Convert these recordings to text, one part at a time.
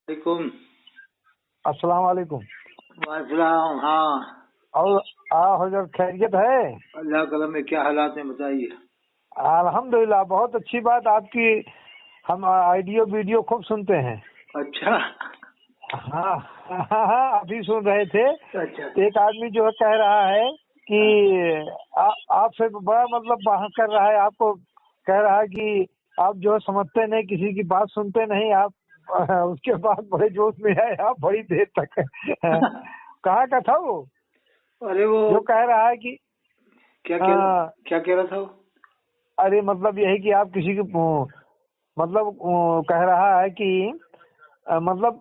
वालेकुम। अस्सलाम वालेकुम। वालेकुम। हाँ, और हजरत खैरियत है? अल्लाह करम में क्या हालात हैं बताइए। अल्हम्दुलिल्लाह, बहुत अच्छी बात आपकी। हम ऑडियो वीडियो खूब सुनते हैं। अच्छा हाँ हाँ, अभी सुन रहे थे। अच्छा। एक आदमी जो है कह रहा है कि आपसे बड़ा मतलब बात कर रहा है, आपको कह रहा है कि आप जो है समझते नहीं, किसी की बात सुनते नहीं आप। उसके बाद बड़े जोश में है आप, बड़ी देर तक। कहाँ का था वो अरे वो जो कह रहा है कि क्या कह रहा था वो? अरे मतलब यही कि आप किसी की मतलब कह रहा है कि मतलब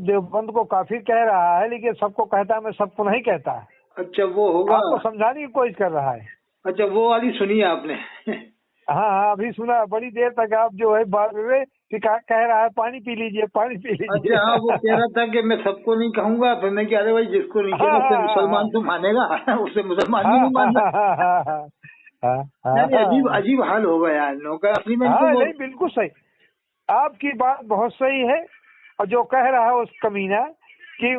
देवबंद को काफी कह रहा है, लेकिन सबको कहता है, मैं सबको नहीं कहता है। अच्छा वो होगा। आपको समझाने की कोशिश कर रहा है। अच्छा वो वाली सुनी है आपने? हाँ हाँ, अभी सुना। बड़ी देर तक आप जो है बात में कि कह रहा है पानी पी लीजिए, पानी पी लीजिए। अच्छा हाँ, वो कह रहा था कि मैं सबको नहीं कहूंगा। फिर मैं कह रहे भाई जिसको नहीं हाँ कहना उसे हाँ मुसलमान तो मानेगा। उसे मुसलमान भी हाँ नहीं मानना। हाँ हाँ हाँ हाँ हाँ हाँ नहीं, अजीब हाँ अजीब हाल हो गया यार लोगों का असली में। इनको हाँ, वो नहीं बिल्कुल सही। आपकी बात बहुत सही है। और जो कह रहा है उस कमीना कि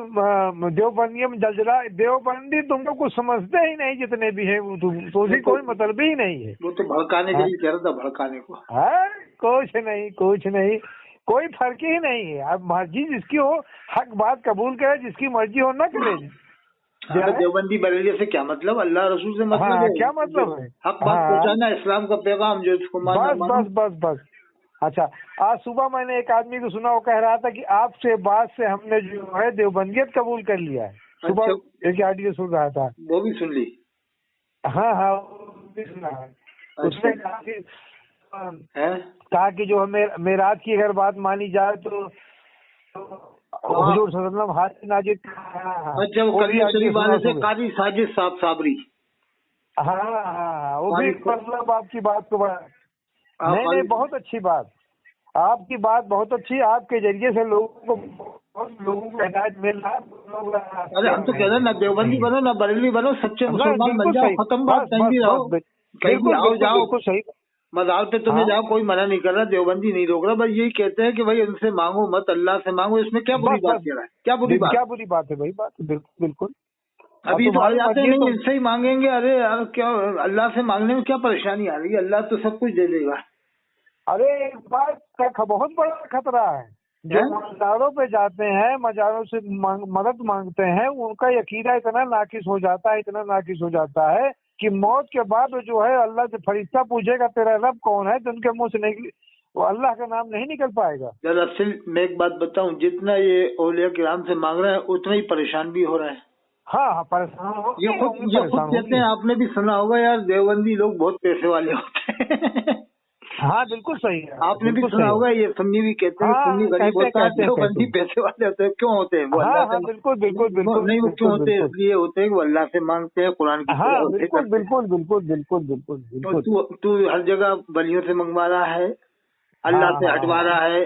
देवबंदी में जलजला, देवबंदी तुम लोग कुछ समझते ही नहीं, जितने भी हैं वो तो वो उसकी तो कोई मतलब ही नहीं है। वो तो भड़काने के हाँ लिए कह रहा था, भड़काने को। हाँ, कुछ नहीं कुछ नहीं, कोई फर्क ही नहीं है। अब मर्जी जिसकी हो, हक बात कबूल करे, जिसकी मर्जी हो ना करे। हाँ तो जाए। देवबंदी बरेलिया से क्या मतलब? अल्लाह रसूल से मतलब हाँ, है। क्या जो मतलब है? हक बात हाँ, पहुंचाना, इस्लाम का पैगाम, जो इसको मानना बस मानो। बस बस बस। अच्छा, आज सुबह मैंने एक आदमी को सुना, वो कह रहा था कि आपसे बात से हमने जो है देवबंदियत कबूल कर लिया है। अच्छा सुबह एक ऑडियो सुन रहा था। वो भी सुन ली। हाँ हाँ, वो भी सुना है। अच्छा उसने कहा कि है। जो हमें मेराज की अगर बात मानी जाए तो हाँ हुजूर सल्लल्लाहु अलैहि वसल्लम हाथ नाजिद। हाँ हाँ, अच्छा, वो वो भी कलिया ऑडियो शरीफ सुना वाले से सुबह। काजी साजिद साहब साबरी। हाँ हाँ हाँ, वो भी काजी मतलब आपकी बात को बड़ा। हाँ नहीं नहीं, काजी। बहुत अच्छी बात। आपकी बात बहुत अच्छी। आपके जरिए से लोगों को, बहुत लोगों को हिदायत मिल रहा है। लोग अरे हम तो कह रहे हैं ना देवबंदी बनो ना बरेली बनो, सच्चे नहीं, मुसलमान बन बिल्कुल जाओ, सही। खत्म बात, बस कहीं बस भी रहो। बस, कहीं भी बिल्कुल आओ बिल्कुल जाओ, बिल्कुल सही। मज़ार पे तुम्हें हाँ, जाओ, कोई मना नहीं कर रहा, देवबंदी नहीं रोक रहा। बस यही कहते हैं कि भाई उनसे मांगो मत, अल्लाह से मांगो। इसमें क्या बुरी बस बात बस। कह रहा है? क्या बुरी बात? क्या बुरी बात है भाई? बात बिल्कुल बिल्कुल। अब अभी तो आ तुम्हारी जाते हैं, मर्जी है नहीं तुम। इनसे ही मांगेंगे। अरे यार क्या, अल्लाह से मांगने में क्या परेशानी आ रही है? अल्लाह तो सब कुछ दे देगा। अरे एक बात का बहुत बड़ा खतरा है। जो हैं? मज़ारों पे जाते हैं, मज़ारों से मदद मांगते हैं, उनका यकीना इतना नाकिस हो जाता है, इतना नाकिस हो जाता है कि मौत के बाद जो है अल्लाह से फरिश्ता पूछेगा तेरा रब कौन है, तो उनके मुंह से नहीं, वो अल्लाह का नाम नहीं निकल पाएगा। दरअसल मैं एक बात बताऊं, जितना ये औलिया किराम से मांग रहे हैं उतना ही परेशान भी हो रहे हैं। हाँ हाँ, परेशान होंगे ये खुद परेशान कहते होंगे। हैं, आपने भी सुना होगा यार, देवबंदी लोग बहुत पैसे वाले होते हैं। हाँ बिल्कुल सही है, आपने भी बिल्कुल सुना सही है। होगा, ये सुन्नी भी कहते हैं, सुन्नी हाँ, गरीब कहते हैं होता है, कहते हैं कहते देवबंदी हैं। पैसे वाले होते हैं। क्यों होते हैं वो? अल्लाह हाँ से हाँ, बिल्कुल बिल्कुल बिल्कुल नहीं, वो क्यों बिल्कुल होते हैं? बिल्कुल। इसलिए होते हैं कि वो अल्लाह से मांगते हैं, कुरान की हाँ तिलावतें बिल्कुल करते हैं। बिल्कुल बिल्कुल बिल्कुल बिल्कुल तो बिल्कुल। तू हर जगह वलियों से मंगवा रहा है, हाँ अल्लाह से हाँ हटवा हाँ रहा है।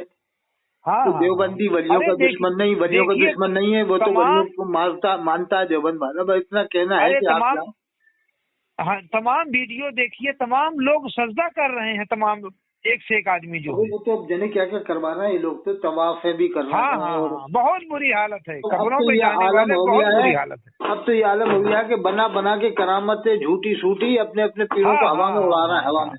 हाँ तो हाँ हाँ। देवबंदी वलियों अरे का देखिए, दुश्मन नहीं, वलियों का देखिए दुश्मन नहीं है। वो तो वलियों तमाम, को मानता है देवबंद वाला। बस इतना कहना है अरे कि आप तमाम, जाओ। हाँ तमाम वीडियो देखिए, तमाम लोग सजदा कर रहे हैं, तमाम एक से एक आदमी जो अरे है। वो तो अब जाने क्या क्या करवा रहे हैं ये लोग। तो तवाफे भी कर रहे हाँ हैं। हाँ और हाँ, बहुत बुरी हालत है, तो अब कब्रों तो पे ये जाने आलम वाले, हो बहुत गया है। बुरी हालत है। अब तो ये आलम हो गया है कि बना बना के करामतें झूठी सूठी अपने अपने पीरों हाँ को हवा हाँ में उड़ा रहा है, हाँ हवा हाँ में।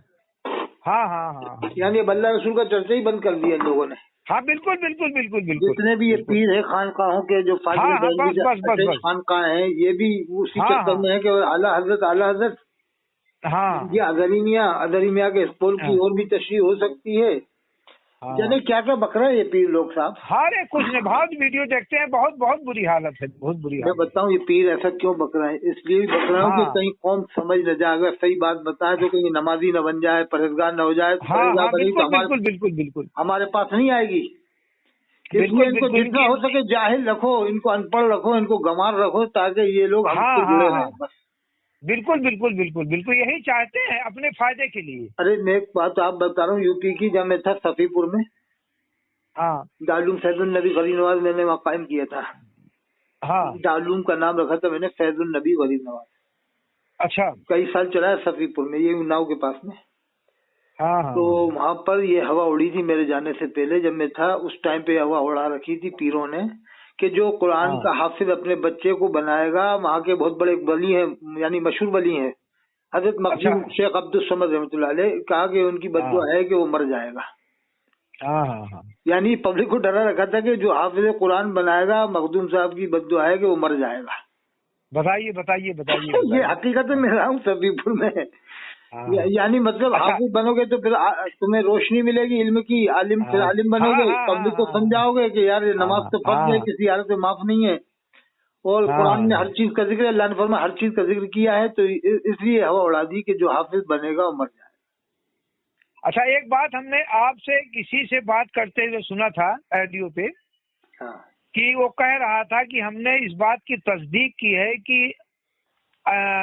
हाँ हाँ हाँ हाँ यानी अब अल्लाह रसूल का चर्चा ही बंद कर दिया इन लोगों ने। हाँ, बिल्कुल बिल्कुल बिल्कुल बिल्कुल जितने भी ये बिल्कुल। पीर है खानकाहों के, जो फाजिल हाँ हाँ, बस दहलीज बस बस अटैच बस। खानकाह हैं, ये भी उसी हाँ चक्कर हाँ में है कि आला हजरत आला हजरत। ये हाँ अदरिमिया के इस पोल की हाँ और भी तशरीह हो सकती है। हाँ। जाने क्या क्या बक रहे हैं ये पीर लोग साहब। अरे कुछ नहीं, बहुत वीडियो देखते हैं, बहुत बहुत बुरी हालत है, बहुत बुरी मैं हालत है। बताऊं ये पीर ऐसा क्यों बक रहे हैं? इसलिए बक रहा हूँ कि हाँ कहीं कौम समझ न जाए। अगर सही बात बताए तो कहीं नमाजी न बन जाए, परहेजगार न हो जाए। तो हाँ परहेजगार हाँ, बनेगी तो बिल्कुल बिल्कुल बिल्कुल बिल्कुल हमारे पास नहीं आएगी। इसलिए बिल्कुल इनको बिल्कुल जितना हो सके जाहिल रखो, इनको अनपढ़ रखो, इनको गंवार रखो, ताकि ये लोग हाँ हमसे हाँ जुड़े हाँ, रहें बस। बिल्कुल बिल्कुल बिल्कुल बिल्कुल, यही चाहते हैं अपने फायदे के लिए। अरे मैं एक बात आप बता रहा हूँ, यूपी की, जब मैं था सफीपुर में, हाँ दारूम फैजुल नबी गरीब नवाज मैंने वहाँ कायम किया था। हाँ। दारूम का नाम रखा था मैंने फैजुल नबी गरीब नवाज। अच्छा। कई साल चला है सफीपुर में, ये उन्नाव के पास में। हाँ हाँ तो वहां पर ये हवा उड़ी थी मेरे जाने से पहले, जब मैं था उस टाइम पे हवा उड़ा रखी थी पीरों ने कि जो कुरान हाँ का हाफिज अपने बच्चे को बनाएगा, वहाँ के बहुत बड़े वली हैं, यानी मशहूर वली हैं, हजरत अच्छा मखदूम शेख अब्दुल समद रहमतुल्लाह अलैह, कहा कि उनकी हाँ बद्दुआ है कि वो मर जाएगा। हाँ हाँ हाँ यानी पब्लिक को डरा रखा था कि जो हाफिज कुरान बनाएगा, मखदूम साहब की बद्दुआ है कि वो मर जाएगा। बताइए बताइए बताइए ये बताइए। हकीकत में रहा हूँ सफीपुर में। हाँ हाँ यानी मतलब अच्छा हाफिज बनोगे तो फिर तुम्हें रोशनी मिलेगी इल्म की, आलिम फिर हाँ आलिम हाँ बनोगे, हाँ हाँ पब्लिक को समझाओगे कि यार ये नमाज हाँ तो फर्ज है, हाँ किसी हालत में माफ नहीं है, और हाँ कुरान हाँ में हाँ। हर चीज का जिक्र, अल्लाह ने फरमाया हर चीज का जिक्र किया है, तो इसलिए हवा उड़ा दी कि जो हाफिज बनेगा वो मर जाए। अच्छा एक बात हमने आपसे किसी से बात करते हुए सुना था रेडियो पे हाँ कि वो कह रहा था कि हमने इस बात की तस्दीक की है कि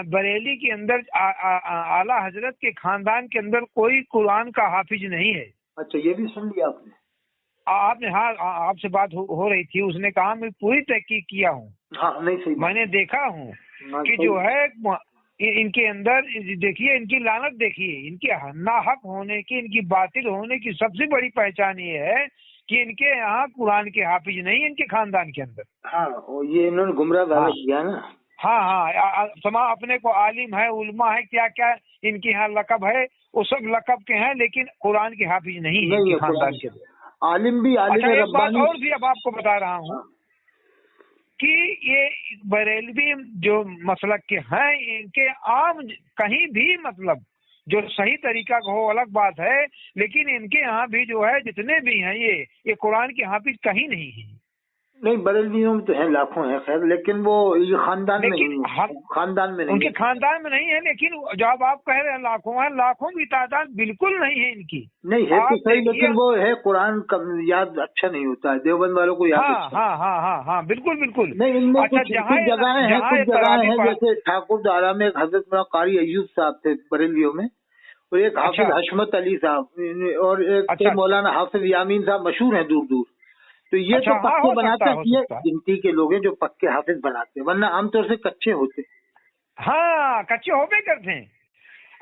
बरेली के अंदर आला हजरत के खानदान के अंदर कोई कुरान का हाफिज नहीं है। अच्छा, ये भी सुन लिया आपने? आपने हाँ आपसे बात हो रही थी, उसने कहा मैं पूरी तहकीक किया हूँ, हाँ नहीं, सही बात। मैंने देखा हूँ हाँ, कि सही। जो है इनके अंदर देखिए इनकी लानत देखिए, इनके नाहक होने की, इनकी बातिल होने की सबसे बड़ी पहचान ये है कि इनके यहाँ कुरान के हाफिज नहीं है, इनके खानदान के अंदर। हाँ, और ये इन्होंने गुमराह हाँ किया ना। हाँ हाँ समा अपने को आलिम है, उलमा है, क्या क्या इनके यहाँ लकब है, वो सब लकब के हैं, लेकिन कुरान के हाफिज नहीं है नहीं इनके है खानदान कुरान, के अंदर। आलिम भी आलिम अच्छा एक बात रब्बानी। और भी अब आपको बता रहा हूँ हाँ, कि ये बरेलवी जो मसलक के हैं, इनके आम कहीं भी मतलब जो सही तरीका का हो अलग बात है, लेकिन इनके यहाँ भी जो है जितने भी हैं ये कुरान के हाफिज कहीं नहीं है। नहीं बरेलवियों में तो है, लाखों है खैर, लेकिन वो ये खानदान में लेकिन नहीं हम है, खानदान में नहीं उनके है। खानदान में नहीं है, लेकिन जब आप कह रहे हैं लाखों है, लाखों की तादाद बिल्कुल नहीं है इनकी। नहीं है तो आप सही, देखिए लेकिन वो है कुरान का याद अच्छा नहीं होता है, देवबंद वालों को याद हाँ अच्छा हाँ हाँ हाँ हाँ बिल्कुल बिल्कुल। नहीं। इनमें अच्छा कुछ कुछ जगहें हैं, कुछ जगहें हैं, जैसे ठाकुर दारा में एक हजरत मौलाना कारी अयूब साहब थे बरेलियों में, और एक अच्छा हाफिज हशमत अली साहब, और एक थे अच्छा मौलाना हाफिज यामीन साहब, मशहूर हैं दूर दूर। तो ये अच्छा तो हाँ पक्के हो बनाते सकता हैं, है हो ये सकता है। गिनती के लोग हैं जो पक्के हाफिज बनाते हैं, वरना आमतौर से कच्चे होते हैं। हाँ कच्चे होबे करते हैं।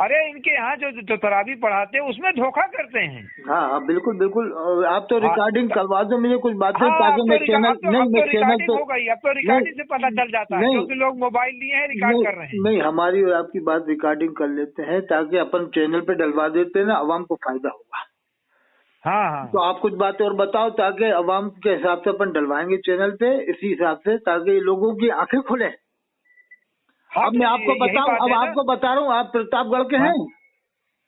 अरे इनके यहाँ जो तरावी पढ़ाते हैं उसमें धोखा करते हैं। हाँ हाँ बिल्कुल बिल्कुल, और आप तो हाँ रिकॉर्डिंग करवा दो मुझे कुछ बातें, हाँ ताकि मैं चैनल, नहीं अब मैं तो चैनल रिकॉर्डिंग तो हो गई, अब तो नहीं रिकॉर्डिंग से पता चल जाता है, नहीं क्योंकि लोग मोबाइल लिए हैं रिकॉर्ड नहीं कर रहे हैं। नहीं, हमारी और आपकी बात रिकॉर्डिंग कर लेते हैं, ताकि अपन चैनल पे डलवा देते हैं ना, अवाम को फायदा होगा। हाँ हाँ तो आप कुछ बातें और बताओ, ताकि अवाम के हिसाब से अपन डलवाएंगे चैनल पे, इसी हिसाब से, ताकि लोगों की आंखें खुले। हाँ अब तो मैं आपको यही बताऊं, बात अब है ना। आपको बता रहा हूँ, आप प्रतापगढ़ के हाँ हैं।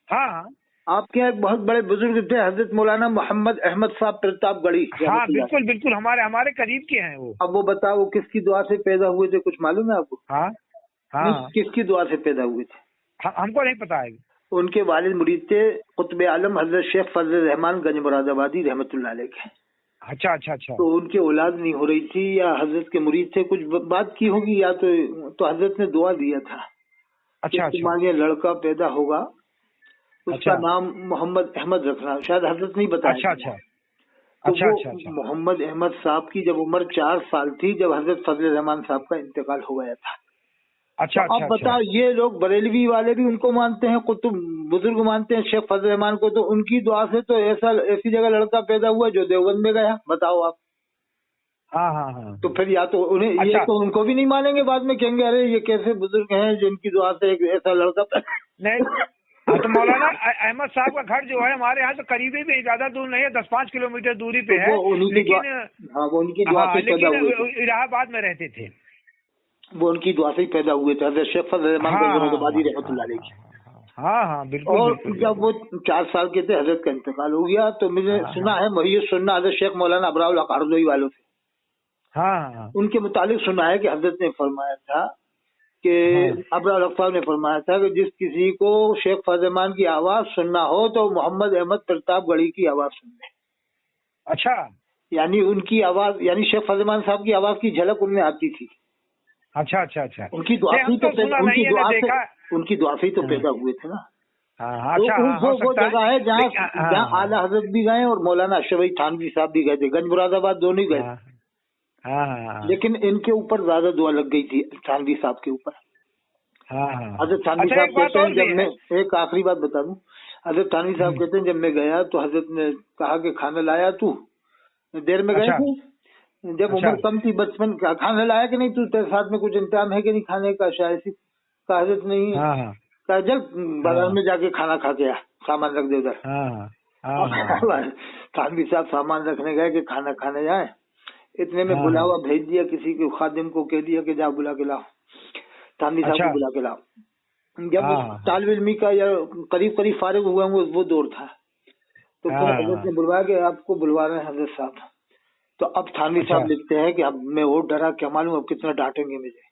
हाँ हाँ आपके एक बहुत बड़े बुजुर्ग थे हजरत मौलाना मोहम्मद अहमद साहब प्रतापगढ़ी हाँ रहमतुल्लाह। बिल्कुल बिल्कुल, हमारे हमारे करीब के हैं वो। अब वो बताओ, वो किसकी दुआ से पैदा हुए थे, कुछ मालूम है आपको? हाँ नहीं, हाँ किसकी दुआ से पैदा हुए थे? हमको नहीं पता है। उनके वालिद मुरीद थे कुतुब आलम हजरत शेख फजल रहमान गंज मुरादाबादी रहमतुल्लाह अलैह के। अच्छा अच्छा अच्छा तो उनकी औलाद नहीं हो रही थी, या हजरत के मुरीद थे, कुछ बात की होगी, या तो हजरत ने दुआ दिया था कि अच्छा अच्छा तुम्हारे लड़का पैदा होगा, उसका अच्छा नाम मोहम्मद अहमद रखना, शायद हजरत नहीं अच्छा बताया। अच्छा तो अच्छा वो अच्छा अच्छा मोहम्मद अहमद साहब की जब उम्र 4 साल थी, जब हजरत फजल रहमान साहब का इंतकाल हो गया था। तो अच्छा अब अच्छा अच्छा बताओ, ये लोग बरेलवी वाले भी उनको मानते हैं, कुतुब बुजुर्ग मानते हैं शेख फजल रहमान को, तो उनकी दुआ से तो ऐसी जगह लड़का पैदा हुआ जो देवबंद में गया। बताओ आप। हाँ हाँ हाँ तो फिर या तो उन्हें ये अच्छा तो उनको भी नहीं मानेंगे, बाद में कहेंगे अरे ये कैसे बुजुर्ग हैं जिनकी दुआ से एक ऐसा लड़का नहीं। हाँ तो मौलाना अहमद साहब का घर जो है हमारे यहाँ तो करीबी भी ज्यादा दूर नहीं है, 10-5 किलोमीटर दूरी पे तो है, वो उन्हीं की दुआ, लेकिन हाँ वो उनकी दुआ से पैदा हुए थे, इलाहाबाद में रहते थे। वो उनकी दुआ से ही पैदा हुए थे हजरत शेख फजल रहमान हाँ हाँ गंजबादी हाँ रहमतुल्लाह अलैह की। हाँ हाँ बिल्कुल और बिल्कुल जब वो 4 साल के थे, हजरत का इंतकाल हो गया, तो मैंने हाँ सुना है मुहैय्यद सुन्ना हजरत शेख मौलाना अबराउल हक हरदोई वालों से, हाँ हाँ उनके मुतालिक सुना है कि हजरत ने फरमाया था कि हाँ अबराउल हक साहब ने फरमाया था कि जिस किसी को शेख फजल रहमान की आवाज सुनना हो तो मोहम्मद अहमद प्रतापगढ़ी की आवाज सुन ले। अच्छा यानी उनकी आवाज, यानी शेख फजल रहमान साहब की आवाज की झलक उनमें आती थी। अच्छा अच्छा अच्छा उनकी दुआ नहीं, से हम ही तो तो सुना नहीं है, ना देखा। उनकी दुआ से ही तो हाँ पैदा हुए थे ना। हाँ हाँ, तो अच्छा हाँ हो वो सकता जगह है जहाँ लेकिन हाँ जहाँ हाँ आला हजरत भी गए और मौलाना अशरफ अली थानवी साहब भी गए थे, गंज मुरादाबाद दोनों ही गए। हाँ हाँ हाँ लेकिन इनके ऊपर ज्यादा दुआ लग गई थी थानवी साहब के ऊपर। हाँ हाँ। हजरत थानवी अच्छा साहब एक बात कहते हैं, और भी जब है। मैं एक आखिरी बात बता दूं, हजरत थानवी साहब कहते हैं जब मैं गया तो हजरत ने कहा कि खाना लाया तू, देर में गए अच्छा थे जब अच्छा उम्र कम थी बचपन का, खाना लाया कि नहीं, तू तेरे साथ में कुछ इंतजाम है कि नहीं खाने का, शायद सी कहा हजरत नहीं है। हाँ हाँ कहा जल बाजार हाँ में जाके खाना खा के आ, सामान रख दे उधर। हाँ हाँ हाँ थानवी साहब सामान रखने गए कि खाना खाने जाए, इतने में हाँ बुलावा भेज दिया, किसी के खादिम को कह दिया कि जाओ बुला के लाओ, थानवी साहब अच्छा को बुला के लाओ। जब हाँ वो हाँ तालिब इल्मी का या करीब करीब फारिग हुआ वो दौर था, तो फिर हजरत ने बुलवाया कि आपको बुलवा रहे हैं हजरत साहब। तो अब थानवी अच्छा साहब लिखते हैं कि अब मैं और डरा, क्या मालूम अब कितना डांटेंगे मुझे।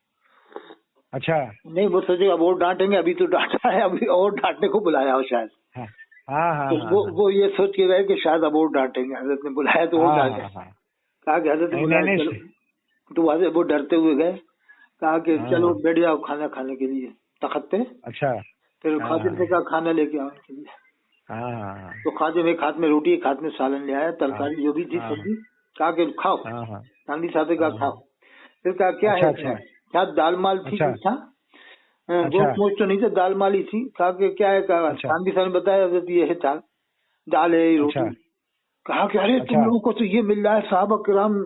अच्छा नहीं वो सोचे अब और डांटेंगे, अभी तो डांटा है, अभी और डांटने को बुलाया हो शायद। हाँ हाँ हाँ तो हाँ वो ये सोच के गए कि शायद अब और डांटेंगे, हजरत ने बुलाया तो और हाँ डांटे। हाँ हाँ कहा कि हजरत ने नहीं नहीं बुलाया चलो, नहीं तो वहां वो डरते हुए गए, कहा कि चलो हाँ बैठ जाओ खाना खाने के लिए तख्त पे। अच्छा फिर हाँ खादिम से कहा खाना लेके आओ उनके लिए। हाँ हाँ तो खादिम एक हाथ में रोटी एक हाथ में सालन ले आया, हाँ तरकारी जो भी थी हाँ सब्जी, कहा कि खाओ। हाँ हाँ थानवी साहब ने कहा हाँ खाओ। फिर कहा क्या अच्छा है अच्छा इसमें, क्या दाल माल थी अच्छा कुछ था, अच्छा गोश्त मोश्त तो नहीं था, दाल माल ही थी। कहा कि क्या है, कहा अच्छा थानवी साहब ने बताया हजरत ये है दाल, दाल है ये अच्छा रोटी। कहा कि अरे तुम अच्छा लोगों को तो ये मिल रहा है, साहब किराम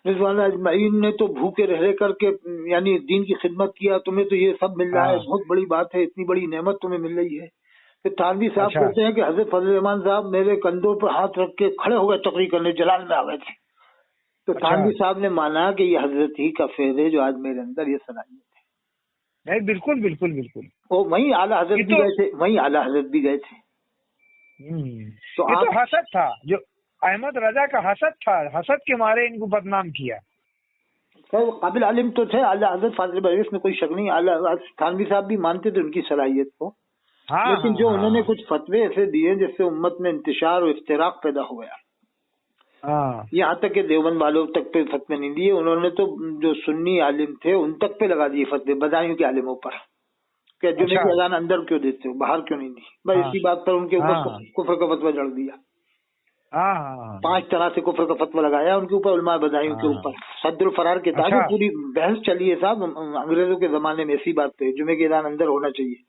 रिजवान अजमईन ने तो भूखे रह करके यानी दीन की खिदमत किया, तुम्हें तो ये सब मिल रहा है, हाँ बहुत बड़ी बात है, इतनी बड़ी नेमत तुम्हें मिल रही है। फिर थानवी साहब अच्छा कहते हैं कि हजरत फजल रहमान साहब मेरे कंधों पर हाथ रख के खड़े हो गए, तकरीर करने जलाल में आ गए थे। तो अच्छा थानवी साहब ने माना कि ये हजरत ही का फेज है जो आज मेरे अंदर ये सलाहियत है। नहीं बिल्कुल बिल्कुल बिल्कुल वो वहीं आला ये हजरत भी तो गए थे, वहीं आला हजरत भी गए थे। तो ये आप तो हसद था, जो अहमद रजा का हसद था, हसद के मारे इनको बदनाम किया। खैर वो काबिल आलिम तो थे आला हजरत फाजिल बरेलवी, इसमें कोई शक नहीं। आला थानवी साहब भी मानते थे उनकी सलाहियत को, हाँ लेकिन हाँ जो उन्होंने हाँ कुछ फतवे ऐसे दिए जिससे उम्मत में इंतशार और इफ्तिराक पैदा हो गया। हाँ यहाँ तक कि देवबंद वालों तक पे फतवे नहीं दिए उन्होंने, तो जो सुन्नी आलिम थे उन तक पे लगा दिए फतवे, बदायूं के आलिमों पर, कि जुमे अच्छा की अजान अंदर क्यों देते हो, बाहर क्यों नहीं दी। बस हाँ इसी बात पर उनके ऊपर हाँ कुफर का फतवा जड़ दिया। हाँ हाँ 5 तरह से कुफर का फतवा लगाया उनके ऊपर, उलमा बदायूं के हाँ ऊपर। सद्दुल फरार किताब है, अच्छा पूरी बहस चली है साहब अंग्रेजों के जमाने में ऐसी बात पे, जुमे की अजान अंदर होना चाहिए।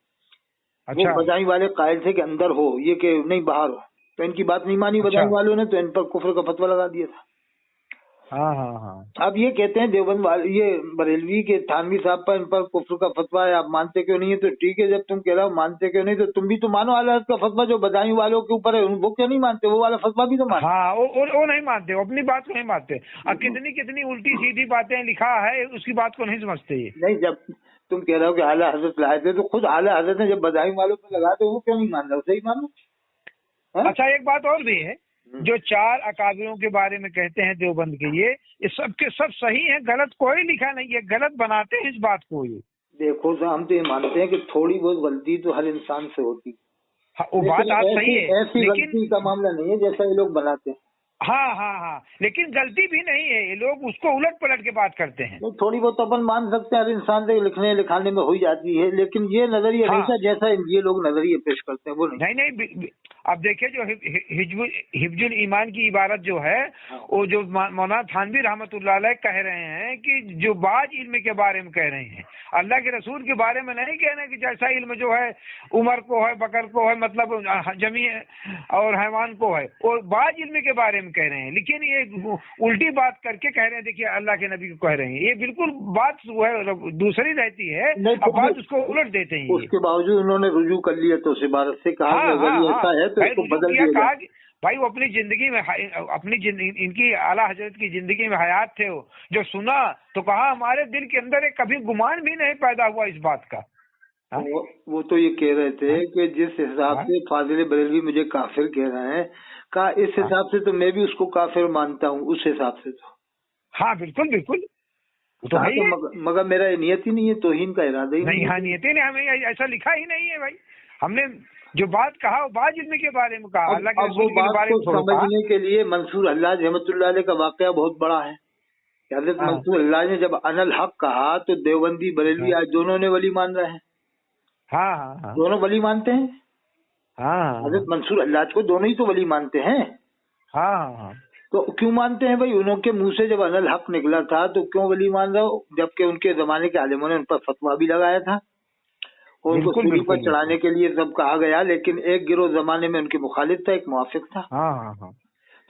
वो अच्छा बदायूं वाले कायल थे कि अंदर हो, ये कि नहीं बाहर हो, तो इनकी बात नहीं मानी अच्छा बदायूं वालों ने, तो इन पर कुफर का फतवा लगा दिया था। हाँ हाँ हाँ अब ये कहते हैं देवबंद वाले, ये बरेलवी के थानवी साहब पर इन पर कुफ्र का फतवा है, आप मानते क्यों नहीं है। तो ठीक है, जब तुम कह रहे हो मानते क्यों नहीं, तो तुम भी तो मानो आला हज़रत का फतवा जो बदायूं वालों के ऊपर है, वो क्यों नहीं मानते, वो वाला फतवा भी तो मानो। हाँ वो नहीं मानते, वो अपनी बात को नहीं मानते। और कितनी कितनी उल्टी सीधी बातें लिखा है, उसकी बात को नहीं समझते ये। नहीं, जब तुम कह रहे हो कि आला हजरत लाए थे, तो खुद आला हजरत ने जब बदायूं वालों पर लगा तो वो क्यों नहीं मान रहा, सही मानो है? अच्छा एक बात और भी है, जो 4 अकाबिरों के बारे में कहते हैं देवबंद के, ये सब के सब सही है, गलत कोई लिखा नहीं है, गलत बनाते हैं इस बात को ये। देखो साहब, हम तो ये मानते हैं कि थोड़ी बहुत गलती तो हर इंसान से होती है, हाँ, वो बात लेकिन आप सही ऐसी है, ऐसी लेकिन गलती का मामला नहीं है जैसा ये लोग बनाते हैं। हाँ हाँ हाँ, लेकिन गलती भी नहीं है, ये लोग उसको उलट पलट के बात करते हैं। नहीं, थोड़ी बहुत अपन मान सकते हैं, हर इंसान से लिखने लिखाने में हो ही जाती है, लेकिन ये नजरिया नहीं हाँ था जैसा ये लोग नजरिए पेश करते हैं, वो नहीं। नहीं नहीं, अब देखिए जो हिब्जुल ईमान की इबारत जो है, हाँ। वो जो मौलाना थानवी रहमतुल्लाह अलैह कह रहे हैं कि जो बाज इल्म के बारे में कह रहे हैं, अल्लाह के रसूल के बारे में नहीं कह रहे कि जैसा इल्म जो है उमर को है, बकर को है, मतलब जमी और हैवान को है, वो बाज इल्म के बारे में कह रहे हैं। लेकिन ये उल्टी बात करके कह रहे हैं, देखिए अल्लाह के नबी को कह रहे हैं, ये बिल्कुल बात जो है दूसरी रहती है, नहीं, अब बात उसको उलट देते हैं ये। उसके बावजूद उन्होंने रुजू कर लिया तो उस इबारत से कहा कि अगर ये ऐसा है तो भाई इसको रुजू बदल किया, दिया कहा जाए। कि भाई वो अपनी जिंदगी में इनकी आला हजरत की जिंदगी में हयात थे, वो जो सुना तो कहा हमारे दिल के अंदर एक कभी गुमान भी नहीं पैदा हुआ इस बात का। वो तो ये कह रहे थे कि जिस हिसाब हाँ? से फाजिल बरेलवी मुझे काफिर कह रहे हैं, कहा इस हिसाब से तो मैं भी उसको काफिर मानता हूँ, उस हिसाब से तो हाँ बिल्कुल बिल्कुल, वो तो हाँ, है ही है। मगर मेरा नियत ही नहीं है, तौहीन का इरादा ही नहीं, हाँ नियति ने हमें ऐसा लिखा ही नहीं है भाई। हमने जो बात कहा वो बाज इल्म के बारे में कहा, अल्लाह के अब वो रसूल के बात बारे को में थोड़ा कहा। समझने के लिए मंसूर अल्लाह रहमतुल्लाह अलैह का वाकया बहुत बड़ा है। हजरत हाँ मंसूर अल्लाह ने जब अनल हक कहा तो देवबंदी बरेलवी आज दोनों ने वली मान रहे हैं, हाँ हाँ हाँ दोनों वली मानते हैं। हाँ हजरत मंसूर अल्लाह को दोनों ही तो वली मानते हैं। हाँ हाँ तो क्यों मानते हैं भाई, उनके मुंह से जब अनल हक निकला था तो क्यों वली मान रहे हो, जबकि उनके जमाने के आलिमों ने उन पर फतवा भी लगाया था। और उनको बिल्कुल सूली पर बिल्कुल चढ़ाने के लिए सब कहा गया, लेकिन एक गिरोह जमाने में उनके मुखालिफ था, एक मुवाफिक था। हाँ हाँ हाँ।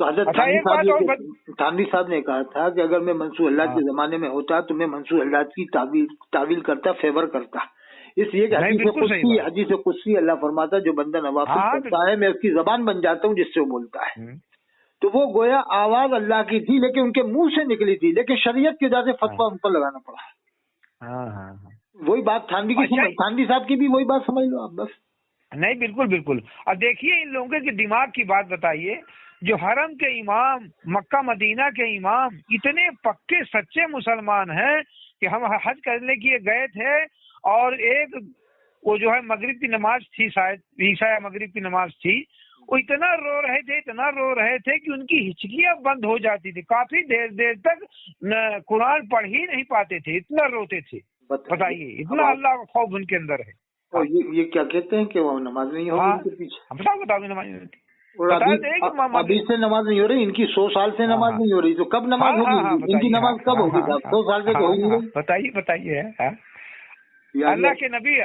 तो हजरत अच्छा एक बात और थानवी साहब ने कहा था कि अगर मैं मंसूर अल्लाह हाँ। के जमाने में होता तो मैं मंसूर अल्लाह की तावील करता, फेवर करता। इसलिए कि नहीं, बिल्कुल सही बात। हदीस कुदसी अल्लाह फरमाता जो बंदा नवाफिल हाँ करता है मैं उसकी जबान बन जाता हूँ जिससे वो बोलता है। हम्म, तो वो गोया आवाज अल्लाह की थी लेकिन उनके मुंह से निकली थी, लेकिन शरीयत की वजह से हाँ फतवा उन पर लगाना पड़ा। हाँ हाँ हाँ। वही बात थानवी अच्छा थानवी साहब की भी वही बात समझ लो आप बस। नहीं, बिल्कुल बिल्कुल। अब देखिए इन लोगों के दिमाग की बात बताइए, जो हरम के इमाम, मक्का मदीना के इमाम इतने पक्के सच्चे मुसलमान हैं कि हम हज करने के लिए गए थे, और एक वो जो है मगरिब की नमाज थी, शायद ईशा या मगरिब की नमाज थी, वो इतना रो रहे थे कि उनकी हिचकियां बंद हो जाती थी। काफी देर देर तक कुरान पढ़ ही नहीं पाते थे, इतना रोते थे। बताइए, इतना अल्लाह का खौफ उनके अंदर है। और ये क्या कहते हैं कि वो नमाज नहीं होगी इनके पीछे। बताओ नमाज। और अभी से नमाज नहीं हो रही इनकी, 100 साल से नमाज नहीं हो रही, तो कब नमाज होगी इनकी? नमाज कब होगी साहब? 100 साल से तो हो नहीं रही। बताइए अल्लाह के नबी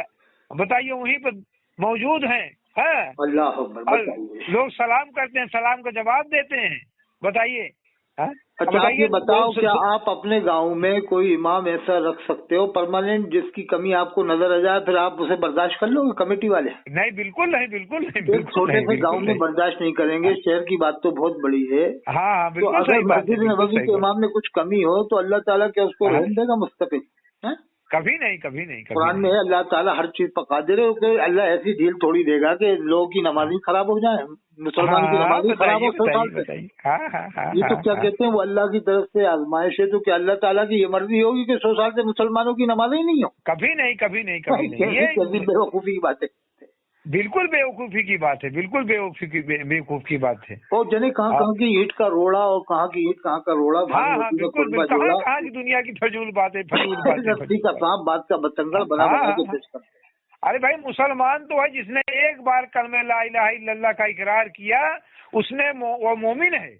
बताइए वहीं पर मौजूद हैं, अल्लाह और लोग सलाम करते हैं, सलाम का जवाब देते हैं। बताइए। अच्छा आप ये बताओ, क्या आप अपने गांव में कोई इमाम ऐसा रख सकते हो परमानेंट जिसकी कमी आपको नजर आ जाए, फिर आप उसे बर्दाश्त कर लोगे कमेटी वाले? नहीं, बिल्कुल नहीं, बिल्कुल नहीं। एक छोटे से गांव में बर्दाश्त नहीं करेंगे, शहर की बात तो बहुत बड़ी है। हाँ, तो अगर मस्जिद नबवी के इमाम में कुछ कमी हो तो अल्लाह ताला क्या उसको रहने देगा मुस्तकिल? कभी नहीं। कुरान में है अल्लाह ताला हर चीज पर कादिर है, अल्लाह ऐसी ढील थोड़ी देगा कि लोगों की नमाज ही खराब हो जाए, मुसलमान की नमाज ही खराब हो 100 साल से। ये तो क्या कहते हैं, वो अल्लाह की तरफ से आजमाइश है, तो क्या अल्लाह ताला की ये मर्जी होगी कि 100 साल से मुसलमानों की नमाज ही नहीं हो? कभी नहीं। ये बेवकूफी की बात है, बिल्कुल बेवकूफी की बात है, बिल्कुल बेवकूफ की बात है। और जने कहाँ की ईंट का रोड़ा और कहाँ की ईंट कहाँ का रोड़ा। हाँ, बिल्कुल कहाँ की दुनिया की फजूल बातें रस्सी का सांप बात का बतंगड़ बना के पेश करते। अरे भाई, मुसलमान तो है जिसने एक बार कलमे ला इलाहा इल्लल्लाह का इकरार किया, उसने वो मोमिन है।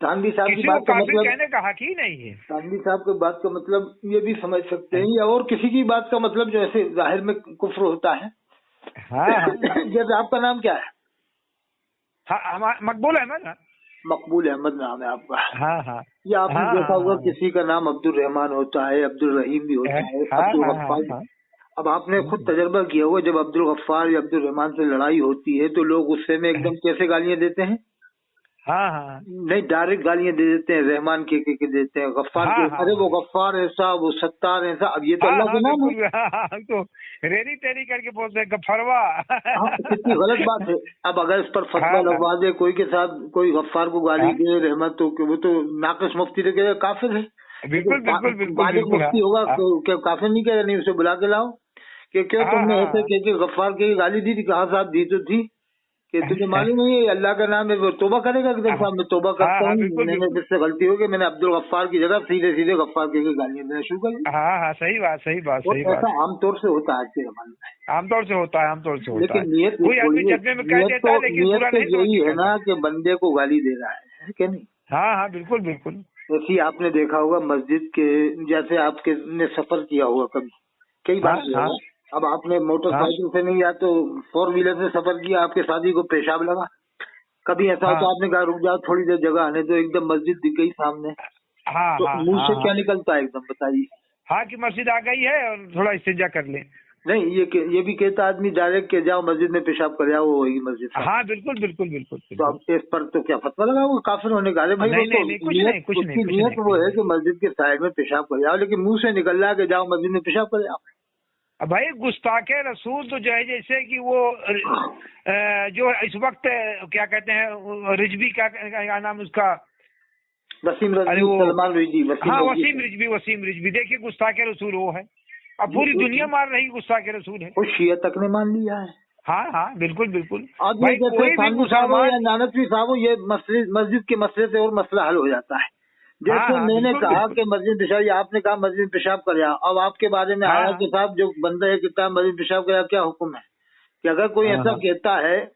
थानवी साहब की बात का मतलब कहने का हक ही नहीं है। थानवी साहब की बात का मतलब ये भी समझ सकते हैं, या और किसी की बात का मतलब जो ऐसे जाहिर में कुफ्र होता है। जैसे आपका नाम क्या है? मकबूल अहमद। मकबूल अहमद नाम है आपका। हाँ। ये आपने देखा होगा किसी का नाम अब्दुल रहमान होता है, अब्दुल रहीम भी होता है, अब्दुल गफ्फार। अब आपने खुद तजर्बा किया होगा, जब अब्दुल गफ्फार या अब्दुल रहमान से लड़ाई होती है तो लोग गुस्से में एकदम कैसे गालियां देते हैं? नहीं, डायरेक्ट गालियां दे देते हैं, रहमान के देते हैं, गफ्फार के अरे वो गफ्फार ऐसा, वो सत्तार ऐसा। अब ये तो अल्लाह के नाम है, तो रेरी तेरी करके बोलते हैं गफ्फरवा। कितनी गलत बात है। अब अगर इस पर फतवा लगवा दे कोई के साथ, कोई गफ्फार को गाली दे रहमत, तो वो तो नाकिस मुफ्ती तो कहेगा काफिर है। बिल्कुल मुफ्ती होगा क्या काफिर नहीं कहेगा? नहीं, उसे बुला के लाओ कि क्यों तुमने ऐसे कह गफ्फार के गाली दी थी? कहा साहब दी तो थी कि तुझे मालूम नहीं है अल्लाह का नाम है, वो तोबा करेगा कि साहब मैं तोबा करता हूँ, मैंने जिससे गलती हो गई, मैंने अब्दुल गफ्फार की जगह सीधे गफ्फार के गालियां देना शुरू कर दी। सही बात। ऐसा आमतौर से होता है आज के जमाने में, आमतौर से होता है। लेकिन नियत तो यही है ना कि बंदे को गाली दे रहा है कि नहीं? हाँ, बिल्कुल। ऐसी आपने देखा होगा मस्जिद के, जैसे आपके ने सफर किया होगा कभी, कई बार अब आपने मोटरसाइकिल से नहीं या तो 4 व्हीलर से सफर किया, आपके शादी को पेशाब लगा, कभी ऐसा होता आपने कहा रुक जाओ थोड़ी देर जगह आने दो, एकदम मस्जिद दिख गई सामने, तो मुंह से क्या निकलता है एकदम बताइए? कि मस्जिद आ गई है और थोड़ा इस्तिंजा कर ले। नहीं, ये भी कहता आदमी डायरेक्ट के जाओ मस्जिद में पेशाब कर आओ, वो वही मस्जिद। बिल्कुल। तो अब इस पर तो क्या फतवा लगा वो काफिर होने का? अरे भाई कुछ नियत वो है कि मस्जिद के साइड में पेशाब कर आओ, लेकिन मुंह से निकल रहा है कि जाओ मस्जिद में पेशाब कर आओ। भाई गुस्ताखे रसूल तो जो है, जैसे कि वो जो इस वक्त क्या कहते हैं रिजवी क्या नाम उसका, वसीम रिजवी। वसीम रिजवी। देखिए गुस्ताखे रसूल वो है, अब पूरी दुनिया मार रही गुस्ताखे रसूल है, वो शिया तक ने मान लिया है। हाँ, बिल्कुल। अब ये जैसे थानवी साहब हो या नानकवी साहब हो, ये मस्जिद के मसले से और मसला हल हो जाता है। जैसे मैंने कहा कि मस्जिद पेशाब, आपने कहा मस्जिद पेशाब कर आओ, अब आपके बारे में आया कि साहब जो बंदा है किताब मस्जिद पेशाब कर आओ, क्या हुक्म है? कि अगर कोई ऐसा कहता है,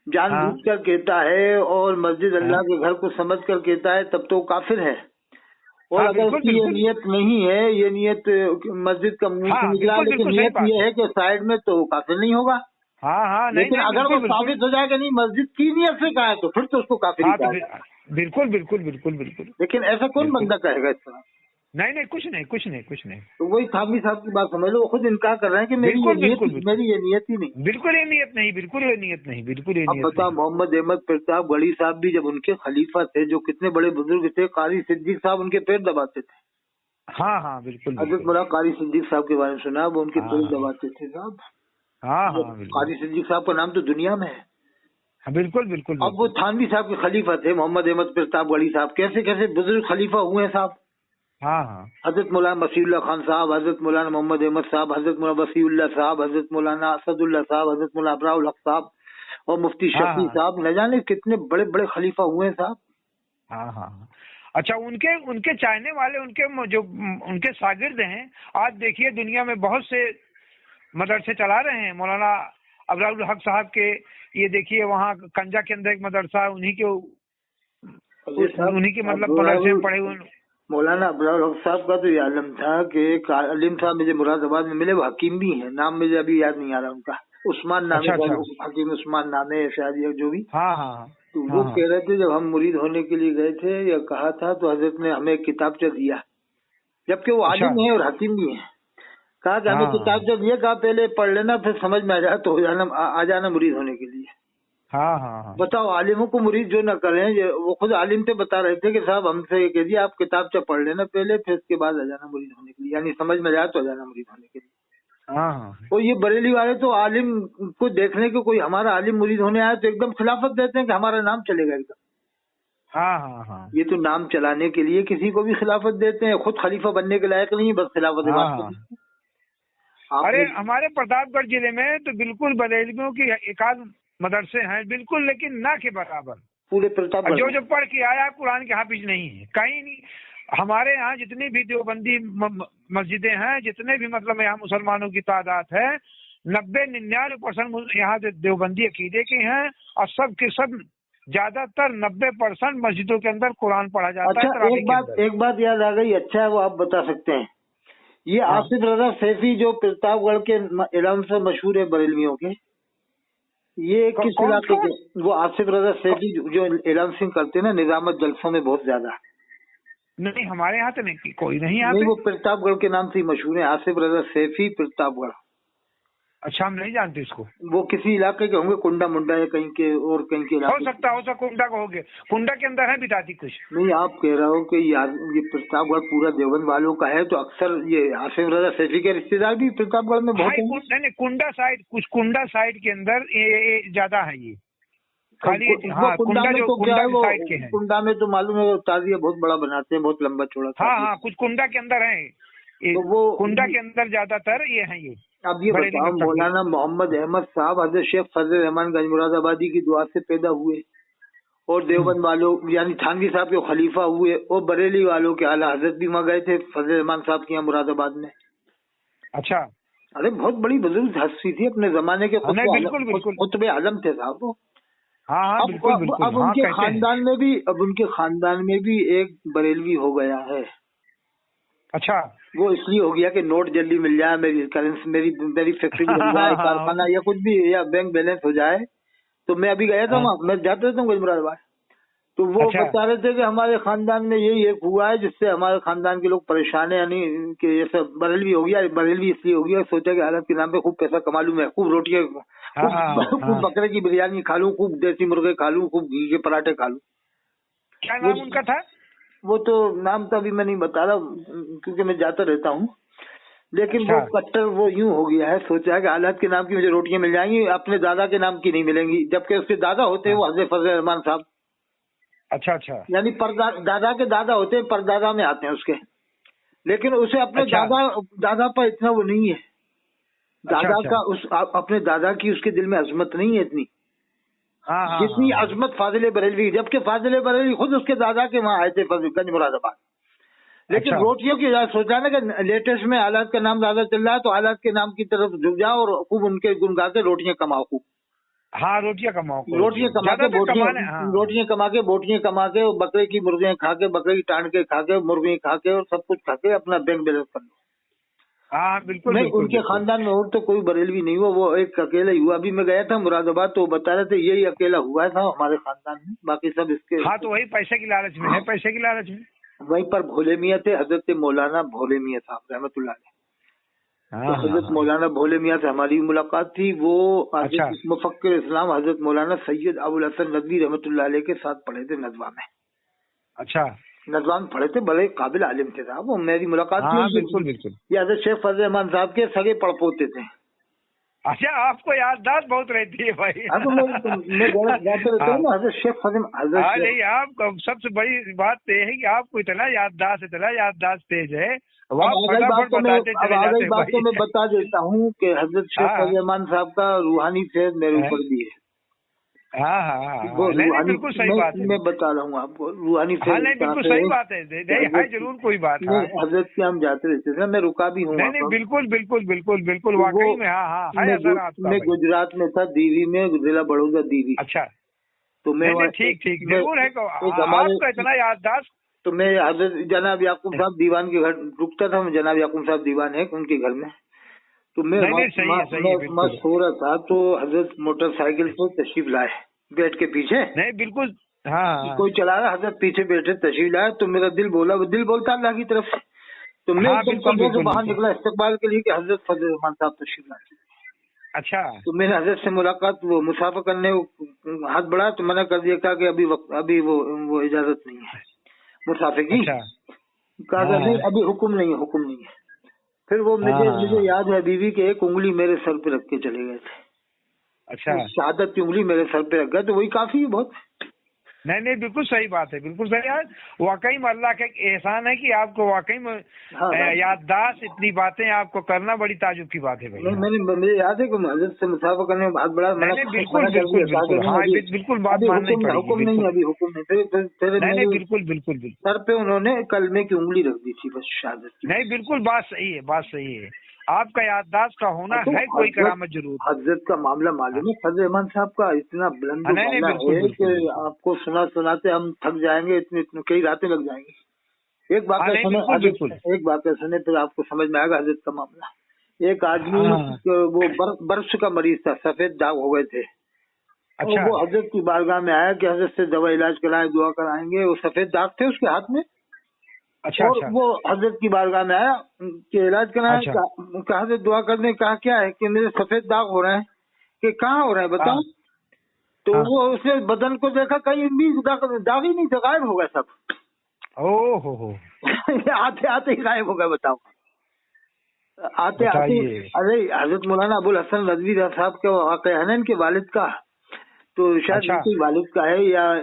जानबूझकर कहता है और मस्जिद अल्लाह के घर को समझ कर कहता है, तब तो काफिर है। और हाँ अगर बिल्कुल उसकी ये बिल्कुल। नियत नहीं है, ये नियत मस्जिद का मुंह से हाँ निकला, बिल्कुल लेकिन बिल्कुल सही नियत बात ये है। है कि साइड में, तो काफिर नहीं होगा। हाँ हाँ, नहीं लेकिन नहीं, अगर वो बिल्कुल बिल्कुल। साबित हो जाएगा नहीं मस्जिद की नियत से कहा है, तो फिर तो उसको काफिर ही हाँ तो कहा जाएगा। बिल्कुल बिल्कुल बिल्कुल बिल्कुल लेकिन ऐसा कौन बिल्कुल। बंदा कहेगा इस तरह? नहीं नहीं, कुछ नहीं कुछ नहीं कुछ नहीं। तो वही थामी साहब की बात समझ लो, वो खुद इनकार कर रहे हैं कि बिल्कुल बिल्कुल बिल्कुल। मेरी ये नियत ही नहीं। बिल्कुल ये नियत नहीं, बिल्कुल ये नियत नहीं, बिल्कुल ये अब नियत बता, नहीं। मोहम्मद अहमद प्रताप गढ़ी साहब भी जब उनके खलीफा थे, जो कितने बड़े बुजुर्ग थे, कारी सिद्दीक साहब उनके पैर दबाते थे। हाँ हाँ बिल्कुल हजरत बिल्कुल। मौलाना कारी सिद्दीक साहब के बारे में सुना, वो उनके हाँ पैर हाँ दबाते थे साहब। हाँ वो हाँ बिल्कुल। कारी सिद्दीक साहब का नाम तो दुनिया में है। हाँ बिल्कुल बिल्कुल अब वो बिल्कुल। थानवी साहब के खलीफा थे, मोहम्मद अहमद प्रताप गढ़ी साहब। कैसे कैसे बुजुर्ग खलीफा हुए हैं साहब। हाँ हाँ हजरत मौलाना मसीउल्लाह खान साहब, हजरत मौलाना मोहम्मद अहमद साहब, हजरत मौलाना वसीउल्लाह साहब, हजरत मौलाना असदुल्लाह साहब, हजरत मौलाना अबराउल हक साहब और मुफ्ती हाँ शफी हाँ साहब, न जाने कितने बड़े बड़े खलीफा हुए हैं साहब। हाँ हाँ हाँ। अच्छा, उनके उनके चाहने वाले, उनके जो उनके शागिर्द हैं, आज देखिए दुनिया में बहुत से मदरसे चला रहे हैं। मौलाना अबराउल हक साहब के, ये देखिए वहाँ कंजा के अंदर एक मदरसा है, उन्हीं के ये साहब उन्हीं के मतलब मदरसे में पढ़े हुए। मौलाना अबराउल हक साहब का तो ये आलम था कि एक आलिम साहब मुझे मुरादाबाद में मिले, वो हकीम भी हैं, नाम मुझे अभी याद नहीं आ रहा उनका, उस्मान नाम अच्छा है, अच्छा। हकीम उस्मान नाम है शायद, या जो भी। हाँ हाँ तो हाँ वो हाँ। कह रहे थे, जब हम मुरीद होने के लिए गए थे या कहा था, तो हजरत ने हमें किताबचा दिया, जबकि वो अच्छा। आलिम है और हकीम भी है। कहा कि हमें हाँ किताबचा दिया, कहा पहले पढ़ लेना, फिर समझ में आ जाए तो हो जाना, आ जाना मुरीद होने के लिए। हाँ हाँ हाँ। बताओ, आलिमों को मुरीद जो न करें, वो खुद आलिम थे, बता रहे थे कि साहब हमसे ये कह दिया, आप किताबचा पढ़ लेना पहले, फिर उसके बाद आ जाना मुरीद होने के लिए, यानी समझ में जाए तो आ जाना मुरीद होने के लिए। हाँ हाँ तो ये बरेली वाले तो आलिम को देखने के, कोई हमारा आलिम मुरीद होने आया तो एकदम खिलाफत देते हैं कि हमारा नाम चलेगा एकदम। हाँ हाँ हाँ ये तो नाम चलाने के लिए किसी को भी खिलाफत देते हैं, खुद खलीफा बनने के लायक नहीं है, बस खिलाफत हाँ बात हाँ। करते हैं। अरे आपने हमारे प्रतापगढ़ जिले में तो बिल्कुल बरेलियों की एक आध मदरसे हैं, बिल्कुल, लेकिन ना के बराबर। पूरे और प्रतापगढ़ जो में जो पढ़ के आया कुरान के हाफिज नहीं है, कहीं नहीं। हमारे यहाँ जितनी भी देवबंदी मस्जिदें हैं, जितने भी मतलब यहाँ मुसलमानों की तादाद है, 90-99% यहाँ देवबंदी अकीदे के हैं, और सब के सब ज्यादातर 90% मस्जिदों के अंदर कुरान पढ़ा जाता है अच्छा, तरावी के अंदर। एक बात याद आ गई, अच्छा है वो आप बता सकते हैं। ये हाँ। आसिफ रजा सैफी जो प्रतापगढ़ के इलाम से मशहूर है बरेलवियों के, ये किस कौन इलाके कौन? के? वो आसिफ रजा सैफी जो एलान सिंह करते हैं ना निजामत जलसों में बहुत ज्यादा। नहीं, हमारे यहाँ तो नहीं, कोई नहीं यहाँ नहीं, पे। वो प्रतापगढ़ के नाम से ही मशहूर है, आसिफ रजा सैफी प्रतापगढ़। अच्छा, हम नहीं जानते इसको। वो किसी इलाके के होंगे, कुंडा मुंडा या कहीं के, और कहीं के हो इलाके सकता कुंडा का हो गया, कुंडा के अंदर है बिताती कुछ। नहीं, आप कह रहे हो कि यार ये प्रतापगढ़ पूरा देवबंद वालों का है, तो अक्सर ये आसिफ रजा सैफी के रिश्तेदार भी प्रतापगढ़ में बहुत हाँ, हैं। नहीं, कुंडा साइड, कुछ कुंडा साइड के अंदर ये ज्यादा है ये, खाली वो हाँ, कुंडा कुंडा में जो तो क्या कुंडा है, वो साइड के हैं। कुंडा में तो मालूम है, वो ताजिया बहुत बड़ा बनाते हैं, बहुत लंबा चौड़ा हाँ ताजिया। हाँ, कुछ कुंडा के अंदर है ये, तो वो कुंडा के अंदर ज्यादातर ये है ये। अब ये बरेली बताओ, में तबलीग। मौलाना मोहम्मद अहमद साहब हजरत शेख फजल रहमान गंज मुरादाबादी की दुआ से पैदा हुए, और देवबंद वालों यानी थानवी साहब के खलीफा हुए, और बरेली वालों के आला हजरत भी वहाँ गए थे फजल रहमान साहब के यहाँ मुरादाबाद में। अच्छा। अरे बहुत बड़ी बुजुर्ग हस्ती थी अपने जमाने के, नहीं, बिल्कुल बिल्कुल। कुतुब आलम थे साहब वो। हाँ हाँ बिल्कुल बिल्कुल, अब हाँ उनके कहते हैं। खानदान में भी, अब उनके खानदान में भी एक बरेलवी हो गया है। अच्छा। वो इसलिए हो गया कि नोट जल्दी मिल जाए, मेरी करेंसी, मेरी मेरी फैक्ट्री बन जाए, कारखाना या कुछ भी, या बैंक बैलेंस हो जाए। तो मैं अभी गया था हाँ। वहाँ, मैं जाता रहता हूँ मुरादाबाद। तो वो अच्छा। बता रहे थे कि हमारे खानदान में यही एक हुआ है जिससे हमारे खानदान के लोग परेशान है, यानी कि जैसे बरेलवी हो गया, बरेलवी इसलिए हो गया, सोचा कि हालत के नाम पे खूब पैसा कमा लूं मैं, खूब रोटियां, हाँ हाँ खूब हाँ। बकरे की बिरयानी खा लूं, खूब देसी मुर्गे खा लूं, खूब घी के पराठे खा लूं। क्या नाम उनका था? वो तो नाम तो अभी मैं नहीं बता रहा क्योंकि मैं जाता रहता हूँ, लेकिन अच्छा। वो कट्टर वो यूं हो गया है, सोचा है कि हालत के नाम की मुझे रोटियां मिल जाएंगी, अपने दादा के नाम की नहीं मिलेंगी, जबकि उसके दादा होते हैं वो हजरत फजल रहमान साहब। अच्छा अच्छा। यानी दादा के दादा होते हैं, परदादा में आते हैं उसके, लेकिन उसे अपने अच्छा दादा पर इतना वो नहीं है, अच्छा। दादा अच्छा। का अपने दादा की उसके दिल में अजमत नहीं है इतनी, हाँ हाँ जितनी हाँ। अजमत फाजिल बरेलवी, जबकि फाजिल बरेलवी खुद उसके दादा के वहाँ आए थे गंज मुरादाबाद। लेकिन अच्छा। रोटियों की सोचा ना कि लेटेस्ट में आलात का नाम ज्यादा चल रहा है, तो आलात के नाम की तरफ झुक जाओ और खूब उनके गुन गा के रोटियां कमाओ खूब। हाँ, रोटियां कमाओ, रोटियां कमा के ज्यादातर बोटियां, कमाने, हाँ रोटियां कमा के बोटियां कमा के बकरे की मुर्गियां खा के, बकरे की टांड के खा के, मुर्गी खा के और सब कुछ खा के अपना बैंक बैलेंस कर लो। हाँ, बिल्कुल नहीं, बिल्कुल उनके बिल्कुल। खानदान में और तो कोई बरेलवी नहीं हुआ, वो एक अकेला ही हुआ। अभी मैं गया था मुरादाबाद तो वो बता रहे थे यही अकेला हुआ था हमारे खानदान में, बाकी सब इसके। हाँ, तो वही पैसे की लालच में है, पैसे की लालच में। वहीं पर भोले मियाँ थे, हजरत मौलाना भोले मियाँ साहब रहमतुल्लाह अलैह। तो हाँ हाँ हजरत हाँ। मौलाना भोले मियाँ से हमारी मुलाकात थी। वो अच्छा हजरत मुफक्किर इस्लाम हजरत मौलाना सैयद अबुल हसन नदवी रहमतुल्लाह अलैह के साथ पढ़े थे नदवा में। अच्छा। नदवा में पढ़े थे, बड़े काबिल आलिम थे साहब। वो मेरी मुलाकात हाँ थी हाँ, उनसे। बिल्कुल बिल्कुल। ये हजरत शेख फजल रहमान साहब के सगे पड़पोते थे। अच्छा, आपको याददाश्त बहुत रहती है भाई। हाँ, तो मैं जाते रहता हूँ हाँ ना हजरत शेख फजल, हजरत हाँ, शेख। नहीं, आप सबसे बड़ी बात तो ये है कि आपको इतना याददाश्त तेज है, वो अब आप आ गई बात फटाफट तो मैं बताते अब चले आ जाते गई हैं बात तो भाई। मैं बता देता हूँ कि हजरत शेख हाँ फजल रहमान साहब का रूहानी फैज मेरे हाँ ऊपर भी है। हाँ हाँ वो हाँ, नहीं नहीं, रूहानी, बिल्कुल सही बात है। मैं बता रहा हूँ आपको रूहानी हाँ, फैज नहीं, कहाँ बिल्कुल से सही है। बात है, नहीं है हजरत जरूर कोई बात। में हाँ, हजरत के हम जाते रहते थे ना, मैं रुका भी हूँ नहीं वहाँ नहीं, पर। बिल्कुल बिल्कुल बिल्कुल बिल्कुल, तो वो वाकई में, हाँ हाँ, है असर आपका मैं भाई। गुजरात में था, दीवी में, जिला बड़ौदा दीवी। अच्छा, तो मैं नहीं नहीं, वहाँ ठीक ठीक, मैं जरूर है एक हमारे, आपका इतना याददाश्त। तो मैं हजरत जनाब याकूब साहब दीवान के घर रुकता था। मैं जनाब याकूब साहब दीवान है उनके घर में। तो मैं नहीं नहीं, सही है, मैं बिल्कुल। सो रहा था तो हजरत मोटरसाइकिल से तशरीफ लाए बैठ के पीछे। नहीं, बिल्कुल। हाँ हाँ कोई चला रहा, हजरत पीछे बैठे तशरीफ लाए। तो मेरा दिल बोला, वो दिल बोलता अल्लाह की तरफ से। तो मैं हाँ, एकदम बिल्कुल कमरे से बिल्कुल बाहर बिल्कुल। निकला इस्तकबाल के लिए कि हजरत फजल रहमान साहब तशरीफ लाए। अच्छा तो मैंने हजरत से मुलाकात, वो मुसाफा करने हाथ बढ़ाया तो मना कर दिया, कहा कि अभी वक्त, अभी वो इजाजत नहीं है मुसाफे की। अच्छा। कहा हाँ कि नहीं, हाँ अभी हुक्म नहीं है, हुक्म नहीं है। फिर वो हाँ मुझे हाँ मुझे हाँ। याद है बीवी के एक उंगली मेरे सर पे रख के चले गए थे। अच्छा, वो शहादत की उंगली मेरे सर पे रख गए, तो वही काफी है बहुत। नहीं नहीं, बिल्कुल सही बात है, बिल्कुल सही है। वाकई में अल्लाह का एक एहसान है कि आपको वाकई में हाँ साहब। याददाश्त, इतनी बातें आपको करना बड़ी ताजुब की बात है भाई। नहीं, हाँ, मुझे याद है कि मैं हजरत से मुसाफा करने में हाथ बढ़ा, नहीं नहीं, बिल्कुल मना कर बिल्कुल दिया, कहा कि बिल्कुल, नहीं हाँ, अभी, बिल्कुल बात अभी माननी हुक्म पड़ेगी, हुक्म नहीं है, बिल्कुल। अभी हुक्म नहीं। फिर नहीं नहीं, मेरे बिल्कुल बिल्कुल बिल्कुल। सर पे उन्होंने कलमे की उंगली रख दी थी, बस शहादत की। नहीं, बिल्कुल बात सही है, बात सही है। आपका याददाश्त का होना तो है कोई हजरत करामत जरूर। हजरत का मामला हाँ मालूम है, फजल रहमान साहब का इतना बुलंद हाँ, नहीं नहीं, मामला बिल्कुल है कि बिल्कुल बिल्कुल। आपको सुनाते हम थक जाएंगे, इतनी इतनी कई रातें लग जाएंगी। एक हाँ, वाकया नहीं, सुने बिल्कुल बिल्कुल। हजरत, एक वाकया सुने फिर आपको समझ में आएगा हजरत का मामला। एक आदमी हाँ। वो बर्फ का मरीज था, सफेद दाग हो गए थे। और अच्छा वो हजरत की बारगाह में आया कि हजरत से दवा इलाज कराएं, दुआ कराएंगे। वो सफेद दाग थे उसके हाथ में। अच्छा और अच्छा वो हजरत की बारगाह में आया कि इलाज कराएं, अच्छा। कहा हजरत दुआ करने, कहा क्या है कि मेरे सफेद दाग हो रहे हैं। कि कहाँ हो रहे हैं हाँ बताओ। तो हाँ। वो उसने बदन को देखा, कहीं भी दाग ही नहीं था, गायब हो गया सब। ओ हो। आते आते ही गायब हो गया, बताओ। आते आते। बताइए। अरे हजरत मौलाना अबुल हसन नदवी साहब का वाकया है ना, इनके वालिद का। तो शायद अच्छा। इनके वालिद का है, या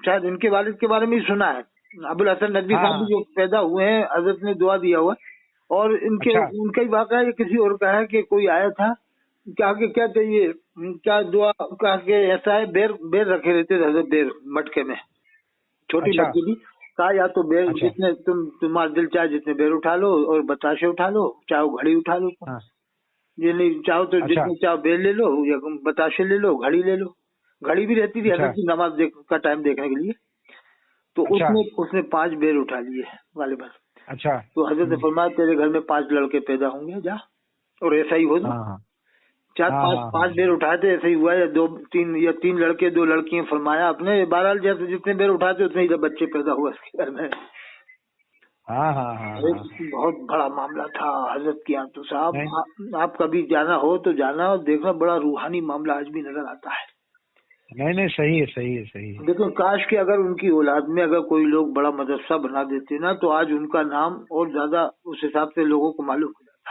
शायद इनके वालिद के बारे में ही सुना है। अबुल हसन नदवी हाँ साहब भी हाँ। जो पैदा हुए हैं, हजरत ने दुआ दिया हुआ है। और इनके अच्छा उनका ही वाकया है, किसी और का है कि कोई आया था, क्या कि क्या चाहिए, क्या दुआ, कहा कि ऐसा है, बेर बेर रखे रहते थे हजरत, बेर मटके में, छोटी अच्छा मटकी थी। कहा या तो बेर अच्छा। जितने तुम्हारा दिल चाहे जितने बेर उठा लो, और बताशे उठा लो, चाहे घड़ी उठा लो। हाँ। ये नहीं चाहो तो अच्छा जितने चाहो बेर ले लो, या बताशे ले लो, घड़ी ले लो। घड़ी भी रहती थी अच्छा हजरत की नमाज का टाइम देखने के लिए। तो अच्छा उसने उसने 5 बेर उठा लिए गालिबा। अच्छा। तो हजरत ने फरमाया तेरे घर में 5 लड़के पैदा होंगे, जा और ऐसा ही हो। हाँ हाँ चार हाँ पांच हाँ पांच हाँ बेर उठाए थे, ऐसे ही हुआ। या 3 लड़के 2 लड़कियां, फरमाया अपने। बहरहाल जैसे जितने बेर उठाते उतने ही बच्चे पैदा हुए उसके घर में। हाँ हाँ हाँ हाँ। एक बहुत बड़ा मामला था हजरत के यहाँ। तो साहब नहीं आप कभी जाना हो तो जाना, और देखना, बड़ा रूहानी मामला आज भी नजर आता है। नहीं नहीं, सही है, सही है, सही है। लेकिन काश कि अगर उनकी औलाद में अगर कोई लोग बड़ा मदरसा बना देते ना, तो आज उनका नाम और ज्यादा उस हिसाब से लोगों को मालूम हो जाता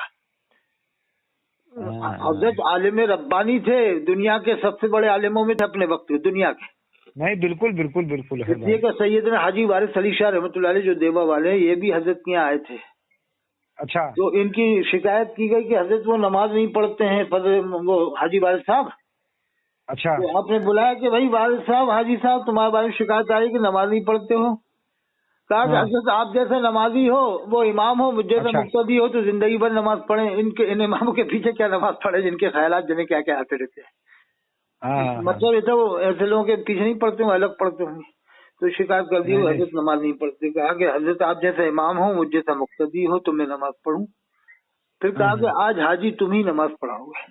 हाँ है। हाँ। हजरत आलिम रब्बानी थे, दुनिया के सबसे बड़े आलिमों में थे अपने वक्त के, दुनिया के। नहीं, बिल्कुल बिल्कुल बिल्कुल है इसलिए भाई। कि सैयदना हाजी वारिस अली शाह रहमतुल्लाह अलैह जो देवा वाले हैं, ये भी हजरत के यहाँ आए थे। अच्छा तो इनकी शिकायत की गई कि हजरत वो नमाज नहीं पढ़ते हैं, वो हाजी वारिस साहब। अच्छा तो आपने बुलाया कि भाई वारिस साहब, हाजी साहब, तुम्हारे बारे में शिकायत आई कि नमाज नहीं पढ़ते हो। कहा कि हाँ। हजरत आप जैसे नमाजी हो, वो इमाम हो, मुझ जैसे अच्छा मुक्तदी हो, तो जिंदगी भर नमाज पढ़े। इन इमामों के पीछे क्या नमाज पढ़े, जिनके ख्यालात जिन्हें क्या क्या आते रहते हैं। हाँ मतलब ऐसा वो ऐसे लोगों के पीछे नहीं पड़ते होंगे, अलग पड़ते होंगे। तो शिकायत कर दी नहीं वो नहीं हजरत नमाज नहीं पढ़ते। कहा कि हजरत आप जैसा इमाम हो, मुझ जैसा मुक्तदी हो, तो मैं नमाज पढ़ूं। फिर कहा कि आज हाजी तुम ही नमाज पढ़ाओगे,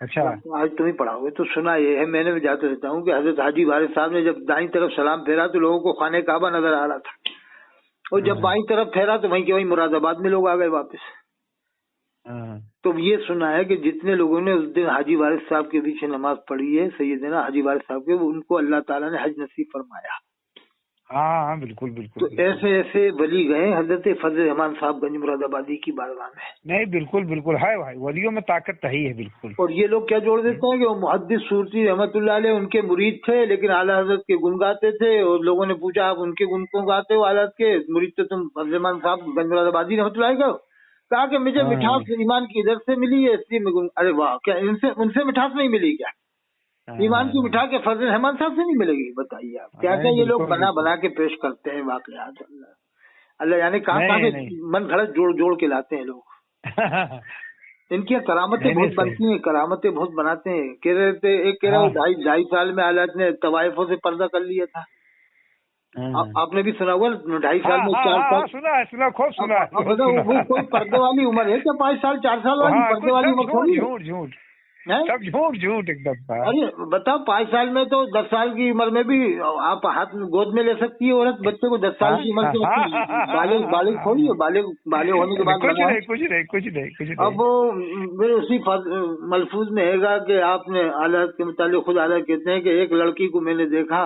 अच्छा आज तुम ही पढ़ाओगे। तो सुना ये है, मैंने भी जाते रहता हूँ कि हजरत हाजी वारिस साहब ने जब दाईं तरफ सलाम फेरा तो लोगों को खाने काबा नजर आ रहा था, और जब बाईं तरफ फेरा तो वहीं के वहीं मुरादाबाद में लोग आ गए वापस। तो ये सुना है कि जितने लोगों ने उस दिन हाजी वारिस साहब के पीछे नमाज पढ़ी है, सैयदना हाजी वारिस साहब के, उनको अल्लाह ताला ने हज नसीब फरमाया। हाँ बिल्कुल बिल्कुल तो बिल्कुल। ऐसे ऐसे वली गए हजरत फजल रहमान साहब गंज मुरादाबादी की बारगाह में। नहीं बिल्कुल बिल्कुल है भाई, वलियों में ताकत तो ही है बिल्कुल। और ये लोग क्या जोड़ देते हैं कि वो मुहद्दिस सूरती रहमतुल्लाह अलैह उनके मुरीद थे, लेकिन आला हजरत के गुण गाते थे। और लोगों ने पूछा आप उनके गुण क्यों गाते हो, आला हजरत के मुरीद तो तुम फजल रहमान साहब गंज मुरादाबादी रहमतुल्लाह अलैह को। कहा कि मुझे मिठास ईमान की इधर से मिली है, इसलिए मैं गुण। अरे वाह, क्या इनसे उनसे मिठास नहीं मिली क्या? ईमान की मिठास के फजल रहमान साहब से नहीं मिलेगी? बताइए आप, क्या क्या नहीं ये लोग बिल्कुल बना बिल्कुल। बना के पेश करते हैं वाकयात। अल्लाह जाने कहाँ कहाँ नहीं से नहीं मन घड़त जोड़ जोड़ के लाते हैं लोग। इनकी करामतें नहीं नहीं बहुत सही। बनती हैं, करामतें बहुत बनाते हैं। कह रहे थे, एक कह रहा वो हाँ 2.5 साल में हालात ने तवाइफों से पर्दा कर लिया था। आपने भी सुना होगा 2.5 साल हाँ में हाँ 4 हाँ साल। हाँ सुना है, सुना, खूब सुना है, अब खूब बताओ सुना वो है। कोई पर्दे वाली उम्र है क्या? 5 साल 4 साल वाली हाँ पर्दे कुछ वाली सब उम्र झूठ थोड़ी है। झूठ झूठ, हैं? सब झूठ झूठ एकदम था। अरे बताओ, 5 साल में तो 10 साल की उम्र में भी आप हाथ में गोद में ले सकती है औरत बच्चे को। 10 साल हाँ की उम्र हाँ के हाँ बच्चे हाँ हाँ हाँ बालिग हाँ बालिग हाँ थोड़ी है, हाँ। बालिग बालिग होने के नहीं, बाद कुछ बना है। नहीं कुछ नहीं कुछ नहीं कुछ अब नहीं। वो फिर उसी मलफूज में हैगा कि आपने आला के मुतालिक खुद आला कहते हैं कि एक लड़की को मैंने देखा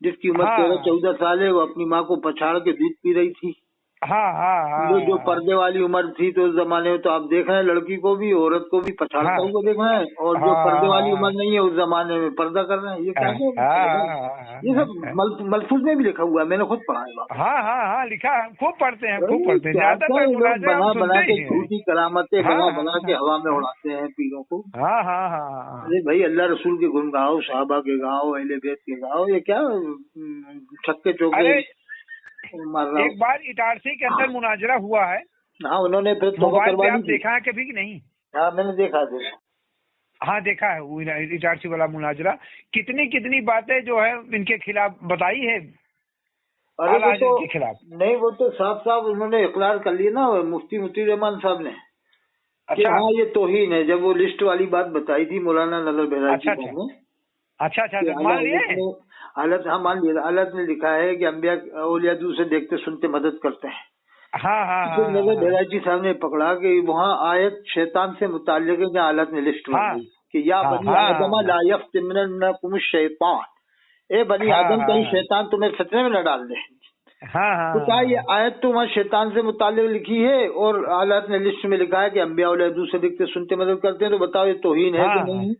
जिसकी उम्र हाँ 13-14 साल है, वो अपनी माँ को पछाड़ के दूध पी रही थी। हाँ हाँ वो जो हाँ पर्दे वाली उम्र थी तो उस जमाने में, तो आप देख रहे हैं लड़की को भी औरत को भी हाँ पछाड़ता हुआ देख रहे हैं। और जो पर्दे वाली उम्र हाँ नहीं है उस जमाने में पर्दा कर रहे हैं। ये क्या क्या ये सब हाँ मलफूज में भी लिखा हुआ है, मैंने खुद पढ़ा है बाबा। हाँ हाँ हाँ लिखा है, खूब पढ़ते हैं खूब अरे पढ़ते हैं, क्या क्या ज्यादातर ये लोग मुनाजरे हम बना बना सुनते के ही हैं। झूठी करामतें हाँ बना हाँ बना के हवा में उड़ाते हैं पीरों को। हाँ हाँ हाँ हाँ। अरे भाई, अल्लाह रसूल के गुण गाओ, सहाबा के गाओ, अहले बैत के गाओ। ये क्या छक्के चौके अरे मार रहा एक हो। बार इटारसी के अंदर मुनाजरा हुआ है, हाँ, उन्होंने फिर तौबा मोबाइल करवा पे ली आप थी। देखा है कभी कि नहीं? हाँ, मैंने देखा था। हाँ देखा है, वो इटारसी वाला मुनाजरा, कितनी कितनी बातें जो है इनके खिलाफ बताई है, अरे आला वो तो हजरत के खिलाफ। नहीं, वो तो साफ साफ उन्होंने इकरार कर लिया ना मुफ्ती रहमान साहब ने कि अच्छा हाँ ये तौहीन है। जब वो लिस्ट वाली बात बताई थी मौलाना नजर बहराइची अच्छा अच्छा साहब ने अच्छा अच्छा कि तो आला मान हजरत लिए। ने हालत, हाँ मान लिया, हालत ने लिखा है कि अम्बिया औलिया दूर से देखते सुनते मदद करते हैं। हाँ हाँ फिर हाँ नजर हाँ बहराइची साहब ने पकड़ा कि वहाँ आयत शैतान से मुताल्लिक है, जहाँ हालत ने लिस्ट हाँ बनाई कि या हाँ बनी हाँ आदम हाँ ला यफ्तिनन्नकुम शैतान, ए बनी हाँ आदम कहीं हाँ शैतान तुम्हें फतने में न डाल दे। हाँ हाँ तो क्या ये हाँ आयत तो वहाँ शैतान से मुताल्लिक लिखी है और हालत ने लिस्ट में लिखा है कि अम्बिया औलिया दूसरे दिखते सुनते मदद करते हैं। तो बताओ ये तौहीन है हाँ कि हाँ नहीं?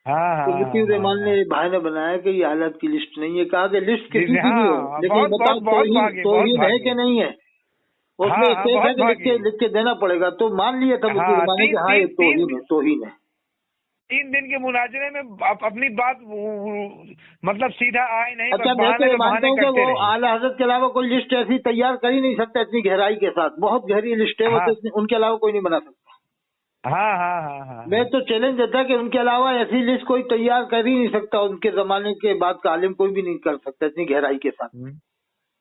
हाँ तो मुफ्ती हाँ रहमान ने हाँ भाई ने बनाया कि ये हालत की लिस्ट नहीं है। कहा कि लिस्ट जी किसी जी, की भी हो, हाँ लेकिन ये बहुत बहुत बताओ बहुत तौहीन भागे बहुत तौहीन है भागे। कि नहीं है। उसमें हाँ हाँ एक है बहुत कि भागे। लिख के देना पड़ेगा। तो मान लिया था मुफ्ती हाँ रहमान ने तीन कि हाँ ये तीन तीन तौहीन है, तौहीन है। 3 दिन के मुनाजरे में अपनी बात मतलब सीधा आए नहीं, बस अच्छा, मैं तो बहाने ये पे मानता बहाने हूँ कि करते वो रहे। आला हजरत के अलावा कोई लिस्ट ऐसी तैयार कर ही नहीं सकता इतनी गहराई के साथ। बहुत गहरी लिस्ट है वो, हाँ तो उनके अलावा कोई नहीं बना सकता। हाँ हाँ हाँ हाँ मैं तो चैलेंज देता कि उनके अलावा ऐसी लिस्ट कोई तैयार कर ही नहीं सकता। उनके जमाने के बाद का आलिम कोई भी नहीं कर सकता इतनी गहराई के साथ। हम्म,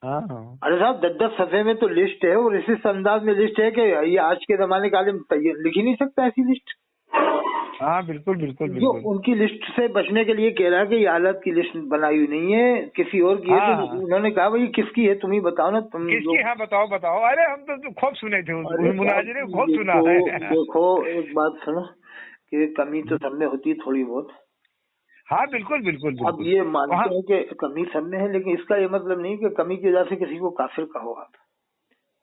हाँ हाँ अरे साहब, 10-10 सफ़े में तो लिस्ट है, और इस अंदाज में लिस्ट है कि ये आज के जमाने का आलिम लिख ही नहीं सकता ऐसी लिस्ट। हाँ बिल्कुल बिल्कुल जो बिल्कुल। उनकी लिस्ट से बचने के लिए कह रहा है कि ये हालत की लिस्ट बनाई हुई नहीं है, किसी और की है। हाँ तो हाँ उन्होंने कहा भाई किसकी है, तुम ही बताओ ना। तुम किसकी? हाँ बताओ बताओ, अरे हम तो खूब सुने थे अरे उस साहब, मुनाजरे को, खूब सुना देखो है। देखो, एक बात सुनो कि कमी तो सब में होती है थोड़ी बहुत। हाँ बिल्कुल बिल्कुल अब बिल्कुल। ये वहाँ मानते हैं कि कमी सब में है, लेकिन इसका ये मतलब नहीं कि कमी की वजह से किसी को काफिर कहो आप।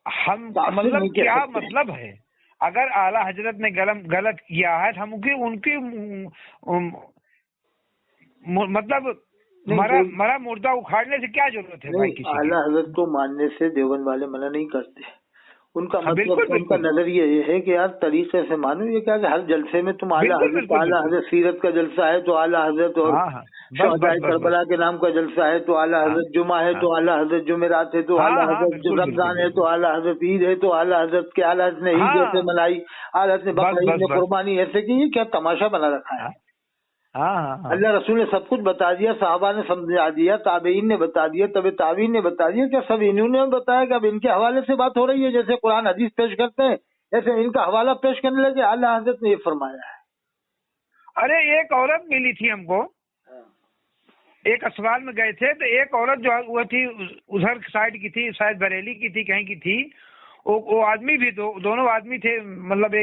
हम काफिर मतलब नहीं कह क्या सकते। मतलब है, अगर आला हजरत ने गलत किया है तो हम उनकी उनकी मतलब नहीं मरा मुर्दा उखाड़ने से क्या जरूरत है भाई नहीं, किसी की? आला हजरत को मानने से देवबंद वाले मना नहीं करते। उनका हाँ मतलब, बिल्कुल उनका बिल्कुल नजरिया ये है कि यार तरीके से मानो। ये क्या कि हर जलसे में तुम बिल्कुल बिल्कुल आला बिल्कुल। हजरत सीरत का जलसा है तो आला हजरत, और हाँ हाँ बस बस शहदाए बस बस। करबला के नाम का जलसा है तो आला हाँ हजरत, जुमा है हाँ तो आला हजरत, जुमेरात है तो आला हाँ हाँ हजरत, बिल्कुल बिल्कुल रमजान है तो बिल्कुल। आला हजरत, ईद है तो आला हजरत के, आला हजरत ने ईद हाँ ऐसे मनाई, आला हजरत ने बस बकरा ईद बस ने बस। कुर्बानी ऐसे की। ये क्या तमाशा बना रखा है। हाँ हाँ हाँ हाँ। अल्लाह रसूल ने सब कुछ बता दिया, साहबा ने समझा दिया, ताबेईन ने बता दिया, तबे ताबीन ने बता दिया, क्या सब इन्होंने बताया कि अब इनके हवाले से बात हो रही है? जैसे कुरान हदीस पेश करते हैं ऐसे इनका हवाला पेश करने लगे। अल्लाह हजरत ने ये फरमाया है। अरे एक औरत मिली थी हमको, एक अस्पताल में गए थे तो एक औरत जो वो थी उधर साइड की थी, शायद बरेली की थी, कहीं की थी। वो आदमी भी दोनों आदमी थे, मतलब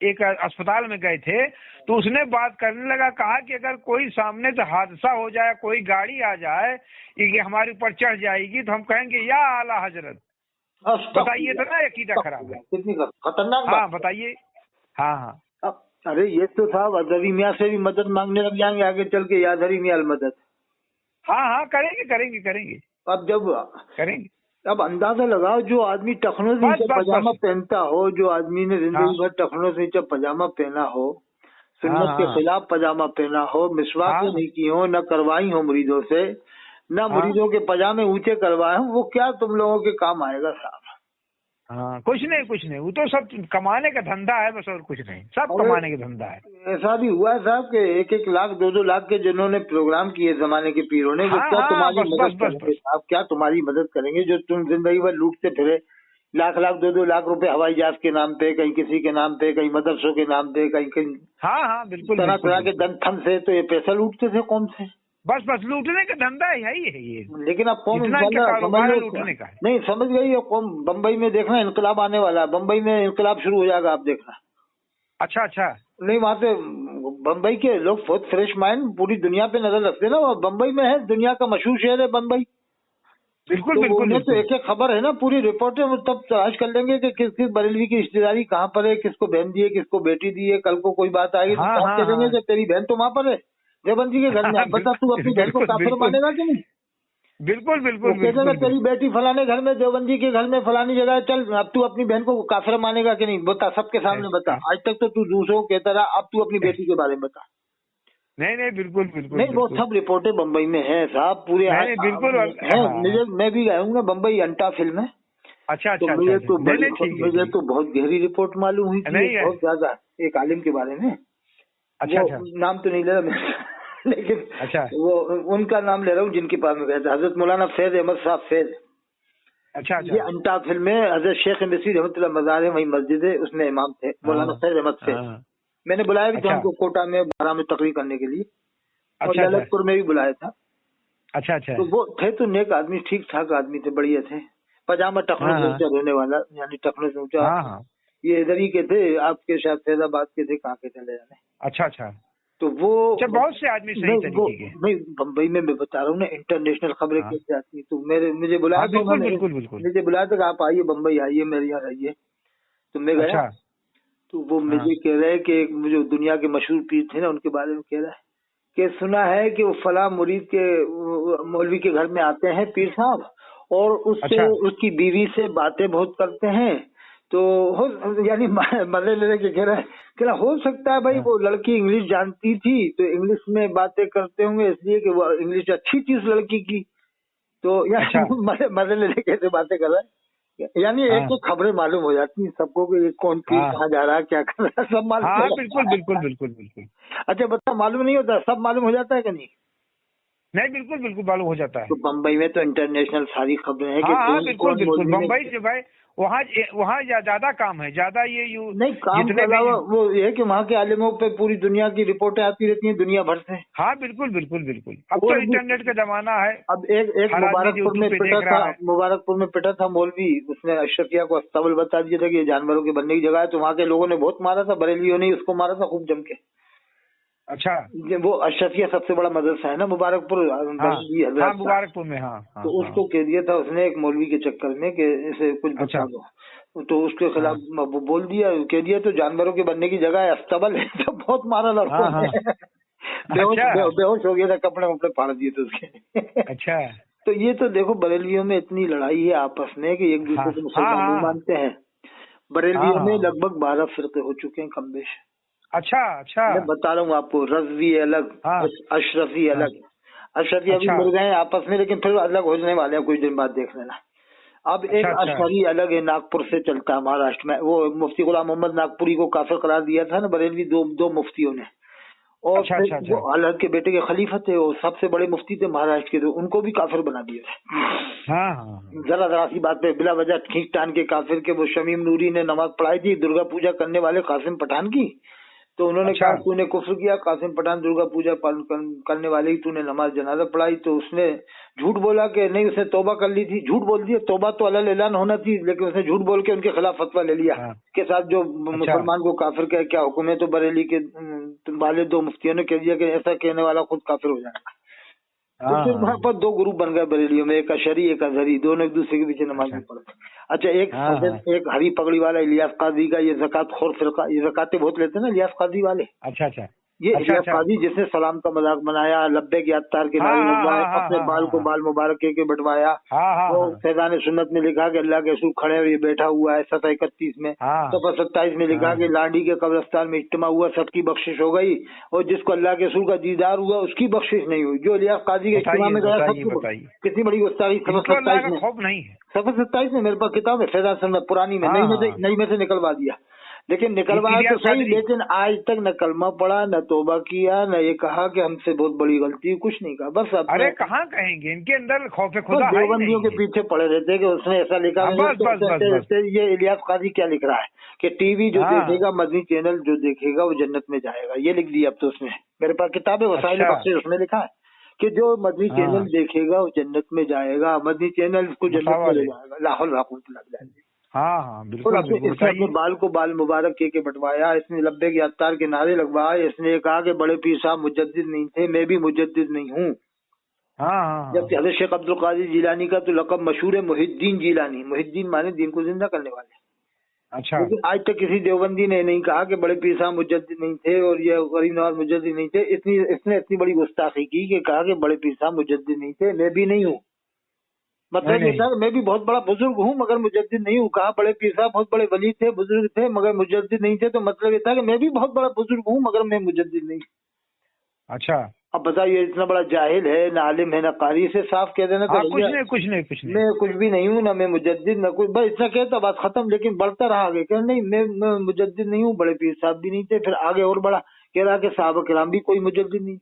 एक अस्पताल में गए थे तो उसने बात करने लगा, कहा कि अगर कोई सामने से हादसा हो जाए, कोई गाड़ी आ जाए कि हमारे ऊपर चढ़ जाएगी तो हम कहेंगे या आला हजरत। बताइए तो ना, अकीदा खराब है, कितनी खतरनाक हाँ बात। बताइए। हाँ हाँ अरे ये तो साहब अजहरी मियाँ से भी मदद मांगने लग जाएंगे आगे चल के, या अजहरी मियाँ मदद। हाँ हाँ, करेंगे करेंगे करेंगे अब जब करेंगे। अब अंदाजा लगाओ, जो आदमी टखनों से नीचे पजामा पहनता हो, जो आदमी ने जिंदगी भर टखनों से नीचे पजामा पहना हो, सुन्नत के खिलाफ पजामा पहना हो, मिसवाक नहीं की हो, न करवाई हो मुरीदों से, न मुरीदों के पजामे ऊंचे करवाए हो, वो क्या तुम लोगों के काम आएगा साहब? हाँ, कुछ नहीं, वो तो सब कमाने का धंधा है बस, और कुछ नहीं, सब कमाने का धंधा है। ऐसा भी हुआ है साहब कि 1-1 लाख 2-2 लाख के जिन्होंने प्रोग्राम किए जमाने के पीरों ने, वो क्या तुम्हारी मदद करेंगे साहब? क्या तुम्हारी मदद करेंगे जो तुम जिंदगी भर लूटते फिरे? लाख 2-2 लाख रुपए हवाई जहाज के नाम पे, कहीं किसी के नाम पे, कहीं मदरसों के नाम पे, कहीं कहीं हाँ बिल्कुल तरह तरह के धन से, तो ये पैसा लूटते थे कौन से? बस लूटने का धंधा है ये। लेकिन अब कौम लूटने का है। नहीं समझ गई है कौम। बम्बई में देखना इनकलाब आने वाला है, बम्बई में इनकलाब शुरू हो जाएगा, आप देखना। अच्छा नहीं, वहाँ पे बम्बई के लोग बहुत फ्रेश माइंड पूरी दुनिया पे नजर रखते हैं ना, वो बम्बई में है, दुनिया का मशहूर शहर है बम्बई। बिल्कुल तो बिल्कुल तो एक खबर है ना, पूरी रिपोर्टें वो तब तलाश कर लेंगे कि किस किस बरेलवी की रिश्तेदारी कहाँ पर है, किसको बहन दी है, किसको बेटी दी है। कल को कोई बात आएगी तो साफ करेंगे कि तेरी बहन तो वहाँ पर है देवबंद जी के घर में। बता तू अपनी बहन को काफिर मानेगा कि नहीं? बिल्कुल तेरी बेटी फलाने घर में, देवबंदी के घर में, फलानी जगह, चल अब तू अपनी बहन को काफिर मानेगा कि नहीं? बता, सबके सामने बता। आज तक तो तू दूसरों को कहता रहा, अब तू अपनी बेटी के बारे में बता। नहीं बिल्कुल नहीं, वो सब रिपोर्टें बम्बई में है साहब, पूरे बिल्कुल। मैं भी गया हूँ ना बम्बई, अंटा फिल्म है। अच्छा तो मुझे तो बहुत गहरी रिपोर्ट मालूम हुई थी, बहुत ज्यादा, एक आलिम के बारे में। अच्छा नाम तो नहीं ले रहा मैं लेकिन अच्छा, वो उनका नाम ले रहा हूँ जिनके पास में गया था, हजरत मौलाना फैज अहमद साहब फैज। अच्छा ये अंटा फिल्म में हजरत शेख नसीर रहमतुल्लाह मज़ार है, वही मस्जिद है, उसमें इमाम थे मौलाना फैज अहमद फैज। मैंने बुलाया भी था उनको कोटा में 12 में तकरीर करने के लिए, और ललितपुर में भी बुलाया था। अच्छा। तो वो थे तो नेक आदमी, ठीक ठाक आदमी थे, बढ़िया थे। पजामा टखनों से ऊंचा रहने वाला, यानी टखनों से ऊंचा। ये इधर ही के थे, आपके शायद फैजाबाद के थे, कहाँ के चले जाने। अच्छा। तो वो बहुत से आदमी सही तरीके के। नहीं, बम्बई में मैं बता रहा हूँ ना, इंटरनेशनल खबरें कैसे आती। तो मुझे बुलाया था उन्होंने, मुझे बुलाया था कि आप आइए बम्बई, आइए मेरे यहाँ रहिए। तो मैं गया। तो वो मुझे कह रहे हैं कि जो दुनिया के मशहूर पीर थे ना, उनके बारे में कह रहा है कि सुना है कि वो फला मुरीद के मौलवी के घर में आते हैं पीर साहब, और उससे उसकी बीवी से बातें बहुत करते हैं। तो यानी मजे लेने के कह रहा हो सकता है भाई वो लड़की इंग्लिश जानती थी तो इंग्लिश में बातें करते होंगे, इसलिए कि वो इंग्लिश अच्छी थी उस लड़की की। तो यानी मजे लेने कैसे बातें कर रहा है, यानी एक तो खबरें मालूम हो जाती है सबको कि ये कौन पीर कहाँ जा रहा है, क्या कर रहा है, सब मालूम। बिल्कुल। अच्छा बता, मालूम नहीं होता, सब मालूम हो जाता है कि नहीं? नहीं, बिल्कुल मालूम हो जाता है। तो बम्बई में तो इंटरनेशनल सारी खबरें हैं कि बिल्कुल बम्बई से भाई वहाँ ज्यादा काम है, ज्यादा ये नहीं काम के अलावा वो ये कि वहाँ के आलिमों पे पूरी दुनिया की रिपोर्टें आती रहती हैं, दुनिया भर से। हाँ बिल्कुल। अब तो इंटरनेट का जमाना है। अब एक मुबारकपुर में पिटा था मौलवी, उसने अशरफिया को अस्तबल बता दिया था कि ये जानवरों के बनने की जगह है। तो वहाँ के लोगों ने बहुत मारा था, बरेलियों ने उसको मारा था खूब जम के। अच्छा, वो अशरफिया सबसे बड़ा मदरसा है ना मुबारकपुर, मुबारकपुर में। तो उसको कह दिया था उसने एक मौलवी के चक्कर में कि इसे कुछ बता दो। तो उसके खिलाफ बोल दिया, कह दिया तो जानवरों के बनने की जगह है, अस्तबल है। तो बहुत मारा लड़कों ने, बेहोश हो गया था, कपड़े वपड़े फाड़ दिए थे उसके। अच्छा। तो ये तो देखो बरेलियों में इतनी लड़ाई है आपस में कि एक दूसरे को मुसलमान नहीं मानते हैं। बरेलियों में लगभग 12 फिरके हो चुके हैं कम बेश। अच्छा। मैं बता रहा हूँ आपको, रजवी अलग, अशरफी अलग। अशरफी अभी मिल गए आपस में, लेकिन फिर अलग होने वाले हैं कुछ दिन बाद, देख लेना। अब एक अशरी अलग है, नागपुर से चलता है महाराष्ट्र में। वो मुफ्ती गुलाम मोहम्मद नागपुरी को काफिर करार दिया था ना बरेलवी, दो मुफ्तियों ने। और अच्छा, फिर अच्छा, वो हजरत के बेटे के खलीफा थे, वो सबसे बड़े मुफ्ती थे महाराष्ट्र के, तो उनको भी काफिर बना दिया था। हाँ, हाँ, जरा सी बात पे बिला वजह खींच तान के काफिर के वो शमीम नूरी ने नमाज पढ़ाई थी दुर्गा पूजा करने वाले कासिम पठान की, तो उन्होंने अच्छा, कहा तूने कुफ्र किया, कासिम पठान दुर्गा पूजा पालन करने वाले ही तूने नमाज जनाजा पढ़ाई, तो उसने झूठ बोला कि नहीं उसने तौबा कर ली थी। झूठ बोल दिया, तौबा तो अल्लाह ऐलान होना थी, लेकिन उसने झूठ बोल के उनके खिलाफ फतवा ले लिया हाँ, के साथ जो अच्छा, मुसलमान को काफिर का क्या हुक्म है, तो बरेली के वाले 2 मुफ्तियों ने कह दिया कि ऐसा कहने वाला खुद काफिर हो जाएगा। तो हाँ, फिर वहाँ हाँ, पर 2 ग्रुप बन गए बरेलियों में, एक अशरी एक अजहरी, दोनों एक दूसरे के पीछे नमाज अच्छा, नहीं पढ़ते। अच्छा, एक हाँ, हाँ, एक हरी पगड़ी वाला इलियास काजी का ये ज़कात खोर फिरका, ये ज़कातें बहुत लेते हैं ना इलियास काजी वाले, अच्छा, अच्छा, ये अच्छा, इलियास अच्छा, काजी जिसने सलाम का मजाक बनाया, लब्बैक यात्तार के हाँ, नारे हाँ, लगवाए, हाँ, हाँ, अपने हाँ, बाल को हाँ, बाल मुबारक के बंटवाया, हाँ, हाँ, वो हाँ, फैजान सुन्नत में लिखा कि अल्लाह के रसूल खड़े और ये बैठा हुआ है, सफ़ा 31 में, हाँ, सफ़ा 27 में लिखा कि हाँ, लाडी के कब्रिस्तान में इज्तिमा हुआ, सबकी बख्शिश हो गई, और जिसको अल्लाह के रसूल का दीदार हुआ उसकी बख्शिश नहीं हुई। जो इलियास काजी के इज्तिमा बताइए, में गया बताइए, सबकी बताइए, कितनी बड़ी गुस्ताखी। सफ़ा इनको अल्लाह 27 का में, खौफ नहीं है। सफ़ा 27 में मेरे पास किताब है फैजान सुन्नत पुरानी में, हाँ, हाँ, नई में से निकलवा दिया, लेकिन निकलवाया तो इलियास सही, कादरी, लेकिन आज तक न कलमा पढ़ा, न तौबा किया, न ये कहा कि हमसे बहुत बड़ी गलती, कुछ नहीं कहा, बस अपने अरे कहाँ कहेंगे, इनके अंदर खौफ बस खुदा है ही देवबंदियों के नहीं है। पीछे पड़े रहते हैं कि उसने ऐसा लिखा। हाँ, बस, बस, बस, बस, ये इलियास काजी क्या लिख रहा है कि टीवी जो हाँ, देखेगा, मदनी चैनल जो देखेगा वो जन्नत में जाएगा, ये लिख दिया अब तो उसने। मेरे पास किताब है वसाइल अच्छा, बख्शिश, उसमें लिखा है कि जो मदनी चैनल हाँ, देखेगा वो जन्नत में जाएगा, मदनी चैनल को जन्नत में मसावा ले दे, जाएगा, लाहौल राकूत लग जाएंगे। हाँ, हाँ, और बिल्कुल, बिल्कुल, इसने अपने बताइए। बाल को बाल मुबारक के बंटवाया, इसने लब्बैक यात्तार के नारे लगवाए, इसने ये कहा कि बड़े पीर साहब मुजद्दिद नहीं थे, मैं भी मुजद्दिद नहीं हूँ। हाँ, हाँ, जबकि हाँ, हज़रत शेख अब्दुल कादिर जिलानी का तो लक़ब मशहूर है मुहिद्दीन जिलानी, मुहिद्दीन माने दीन को जिंदा करने वाले। अच्छा, लेकिन आज तक किसी देवबंदी ने नहीं कहा कि बड़े पीर साहब मुजद्दिद नहीं थे और ये गरीब नवाज मुजद्दिद नहीं थे। इसने इतनी बड़ी गुस्ताखी की कि कहा कि बड़े पीर साहब मुजद्दिद नहीं थे, मैं भी नहीं हूँ। नहीं, मतलब ये नहीं, था कि मैं भी बहुत बड़ा बुजुर्ग हूँ मगर मुजद्दिद नहीं हूँ। कहा बड़े पीर साहब बहुत बड़े वली थे, बुजुर्ग थे, मगर मुजद्दिद नहीं थे, तो मतलब ये था कि मैं भी बहुत बड़ा बुजुर्ग हूँ मगर मैं मुजद्दिद नहीं। अच्छा, अब बताइए, इतना बड़ा जाहिल है, ना आलिम है, ना कारी, से साफ कह देना कि हाँ, कुछ भैया नहीं, कुछ नहीं, कुछ नहीं, मैं कुछ भी नहीं हूँ, ना मैं मुजद्दिद, ना कुछ, बस इतना कहता बात खत्म। लेकिन बढ़ता रहा आगे, कह नहीं मैं मुजद्दिद नहीं हूँ, बड़े पीर साहब भी नहीं थे। फिर आगे और बढ़ा, कह रहा कि साहबा किराम भी कोई मुजद्दिद नहीं।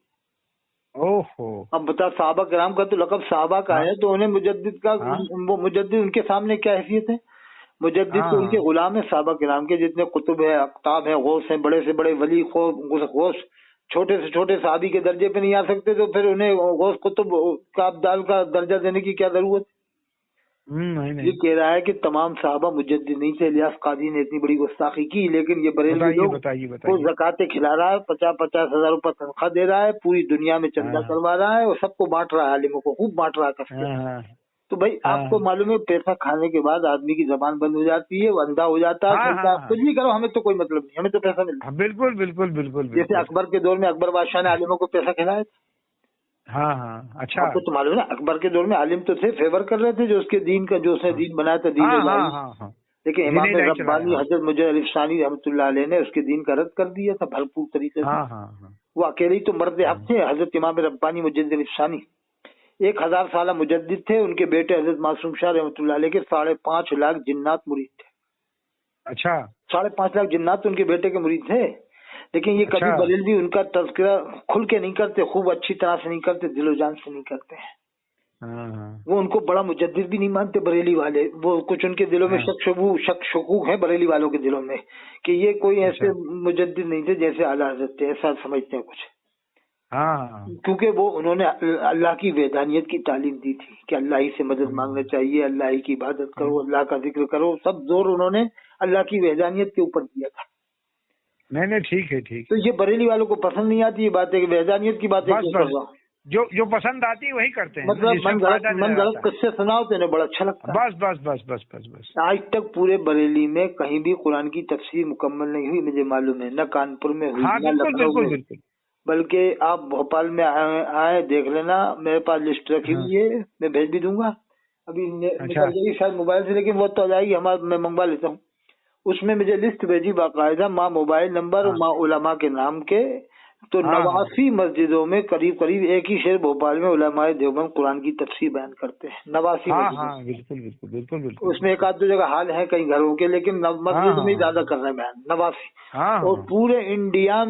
ओहो, अब बता, साहबा किराम का तो लक़ब साहबा का हाँ, है, तो उन्हें मुजद्दिद का, हाँ, वो मुजद्दिद उनके सामने क्या हैसियत है? मुजद्दिद हाँ, तो उनके हाँ, गुलाम है, साहबा किराम के जितने कुतुब है, अख्ताब है, गौस है, बड़े से बड़े वली, गौस छोटे से छोटे साहबी के दर्जे पे नहीं आ सकते, तो फिर उन्हें गौस कुतुब का अब्दाल का दर्जा देने की क्या जरूरत? नहीं, ये नहीं, कह रहा है कि तमाम साहबा मुजद्दिद नहीं थे। इलियास काजी ने इतनी बड़ी गुस्ताखी की, लेकिन ये बरेलवी बताइए, लोग बताइए, को बताइए, ज़कातें खिला रहा है, 50-50 हजार रुपए तनख्वाह दे रहा है, पूरी दुनिया में चंदा हाँ, करवा रहा है और सबको बांट रहा है, आलिमों को खूब बांट रहा है कस के। हाँ, हाँ, तो भाई आपको हाँ, मालूम है, पैसा खाने के बाद आदमी की जबान बंद हो जाती है, वो अंधा हो जाता है, हाँ, सुनता है, हाँ, कुछ भी करो हमें तो कोई मतलब नहीं, हमें तो पैसा मिलता हाँ, बिल्कुल, बिल्कुल, बिल्कुल, है। जैसे बिल्कुल, अकबर के दौर में अकबर बादशाह ने आलिमों को पैसा खिलाया। हाँ, हाँ, अच्छा, आपको तो मालूम है ना, अकबर के दौर में आलिम तो थे, फेवर कर रहे थे जो उसके दीन का, जो उसने हाँ, दीन बनाया था, दीन हाँ, हाँ, इलाही। हाँ, हाँ, लेकिन दीन इमाम इलाही चलाया, रब्बानी हाँ, हजरत मुजahid अली सानी रहमतुल्लाह अलैह ने उसके दीन का रद्द कर दिया था भरपूर तरीके से। हाँ, हाँ, हाँ, वो अकेले ही तो मर्द हक हाँ, थे, हजरत इमाम रब्बानी मुजahid अली सानी 1000 साल मुजद्दिद थे। उनके बेटे हजरत मासूम शाह रहमतुल्लाह अलैह के 5.5 लाख जिन्नात मुरीद थे। अच्छा, 5.5 लाख जिन्नात तो उनके बेटे के मुरीद थे। लेकिन ये अच्छा, कभी बरेलवी उनका तज़किरा खुल के नहीं करते, खूब अच्छी तरह से नहीं करते, दिलो जान से नहीं करते हैं। हाँ, हाँ, वो उनको बड़ा मुजद्दिद भी नहीं मानते बरेली वाले। वो कुछ उनके दिलों में हाँ, शक शकूक है बरेली वालों के दिलों में कि ये कोई ऐसे अच्छा, मुजद्दिद नहीं थे जैसे आला हज़रत थे, ऐसा समझते हैं कुछ। हाँ, हाँ, क्योंकि वो उन्होंने अल्लाह की वहदानियत की तालीम दी थी कि अल्लाह ही से मदद मांगना चाहिए, अल्लाह ही की इबादत करो, अल्लाह का जिक्र करो, सब जोर उन्होंने अल्लाह की वहदानियत के ऊपर दिया था। नहीं, नहीं, ठीक है, ठीक तो है, ये बरेली वालों को पसंद नहीं आती ये बातें कि वहदानियत की बातें बस, क्यों कर बस, रहा हूँ। जो पसंद आती है वही करते हैं ना, मतलब जिसमें फायदा मन नजर गलत आता है, किससे सुनाओ तो इन्हें बड़ा अच्छा लगता है। बस, बस, बस, बस, बस, बस, आज तक पूरे बरेली में कहीं भी कुरान की तफसीर मुकम्मल नहीं हुई, मुझे मालूम है, न कानपुर में हुई, हाँ, न बिल्कुल, लखनऊ में बिल्कुल, हुई। बिल्कुल, बल्कि आप भोपाल में आए देख लेना, मेरे पास लिस्ट रखी हाँ, हुई है, मैं भेज भी दूंगा। अभी अच्छा, निकल गई शायद मोबाइल से, लेकिन वो तो आ जाएगी, मैं मंगवा लेता हूँ। उसमें मुझे लिस्ट भेजी बाकायदा, माँ मोबाइल नंबर, हाँ, माँ उलमा के नाम के, तो हाँ, 89 मस्जिदों में करीब करीब एक ही शेर भोपाल में उलमाए देवबंद कुरान की तफसीर बयान करते हैं। 89 हाँ, मस्जिदों हाँ, बिल्कुल बिल्कुल बिल्कुल बिल्कुल। उसमें एक आध दो जगह हाल है कई घरों के, लेकिन हाँ, मस्जिद में ही ज्यादा हाँ, कर रहे हैं बयान। 89 हाँ, और हाँ, पूरे इंडिया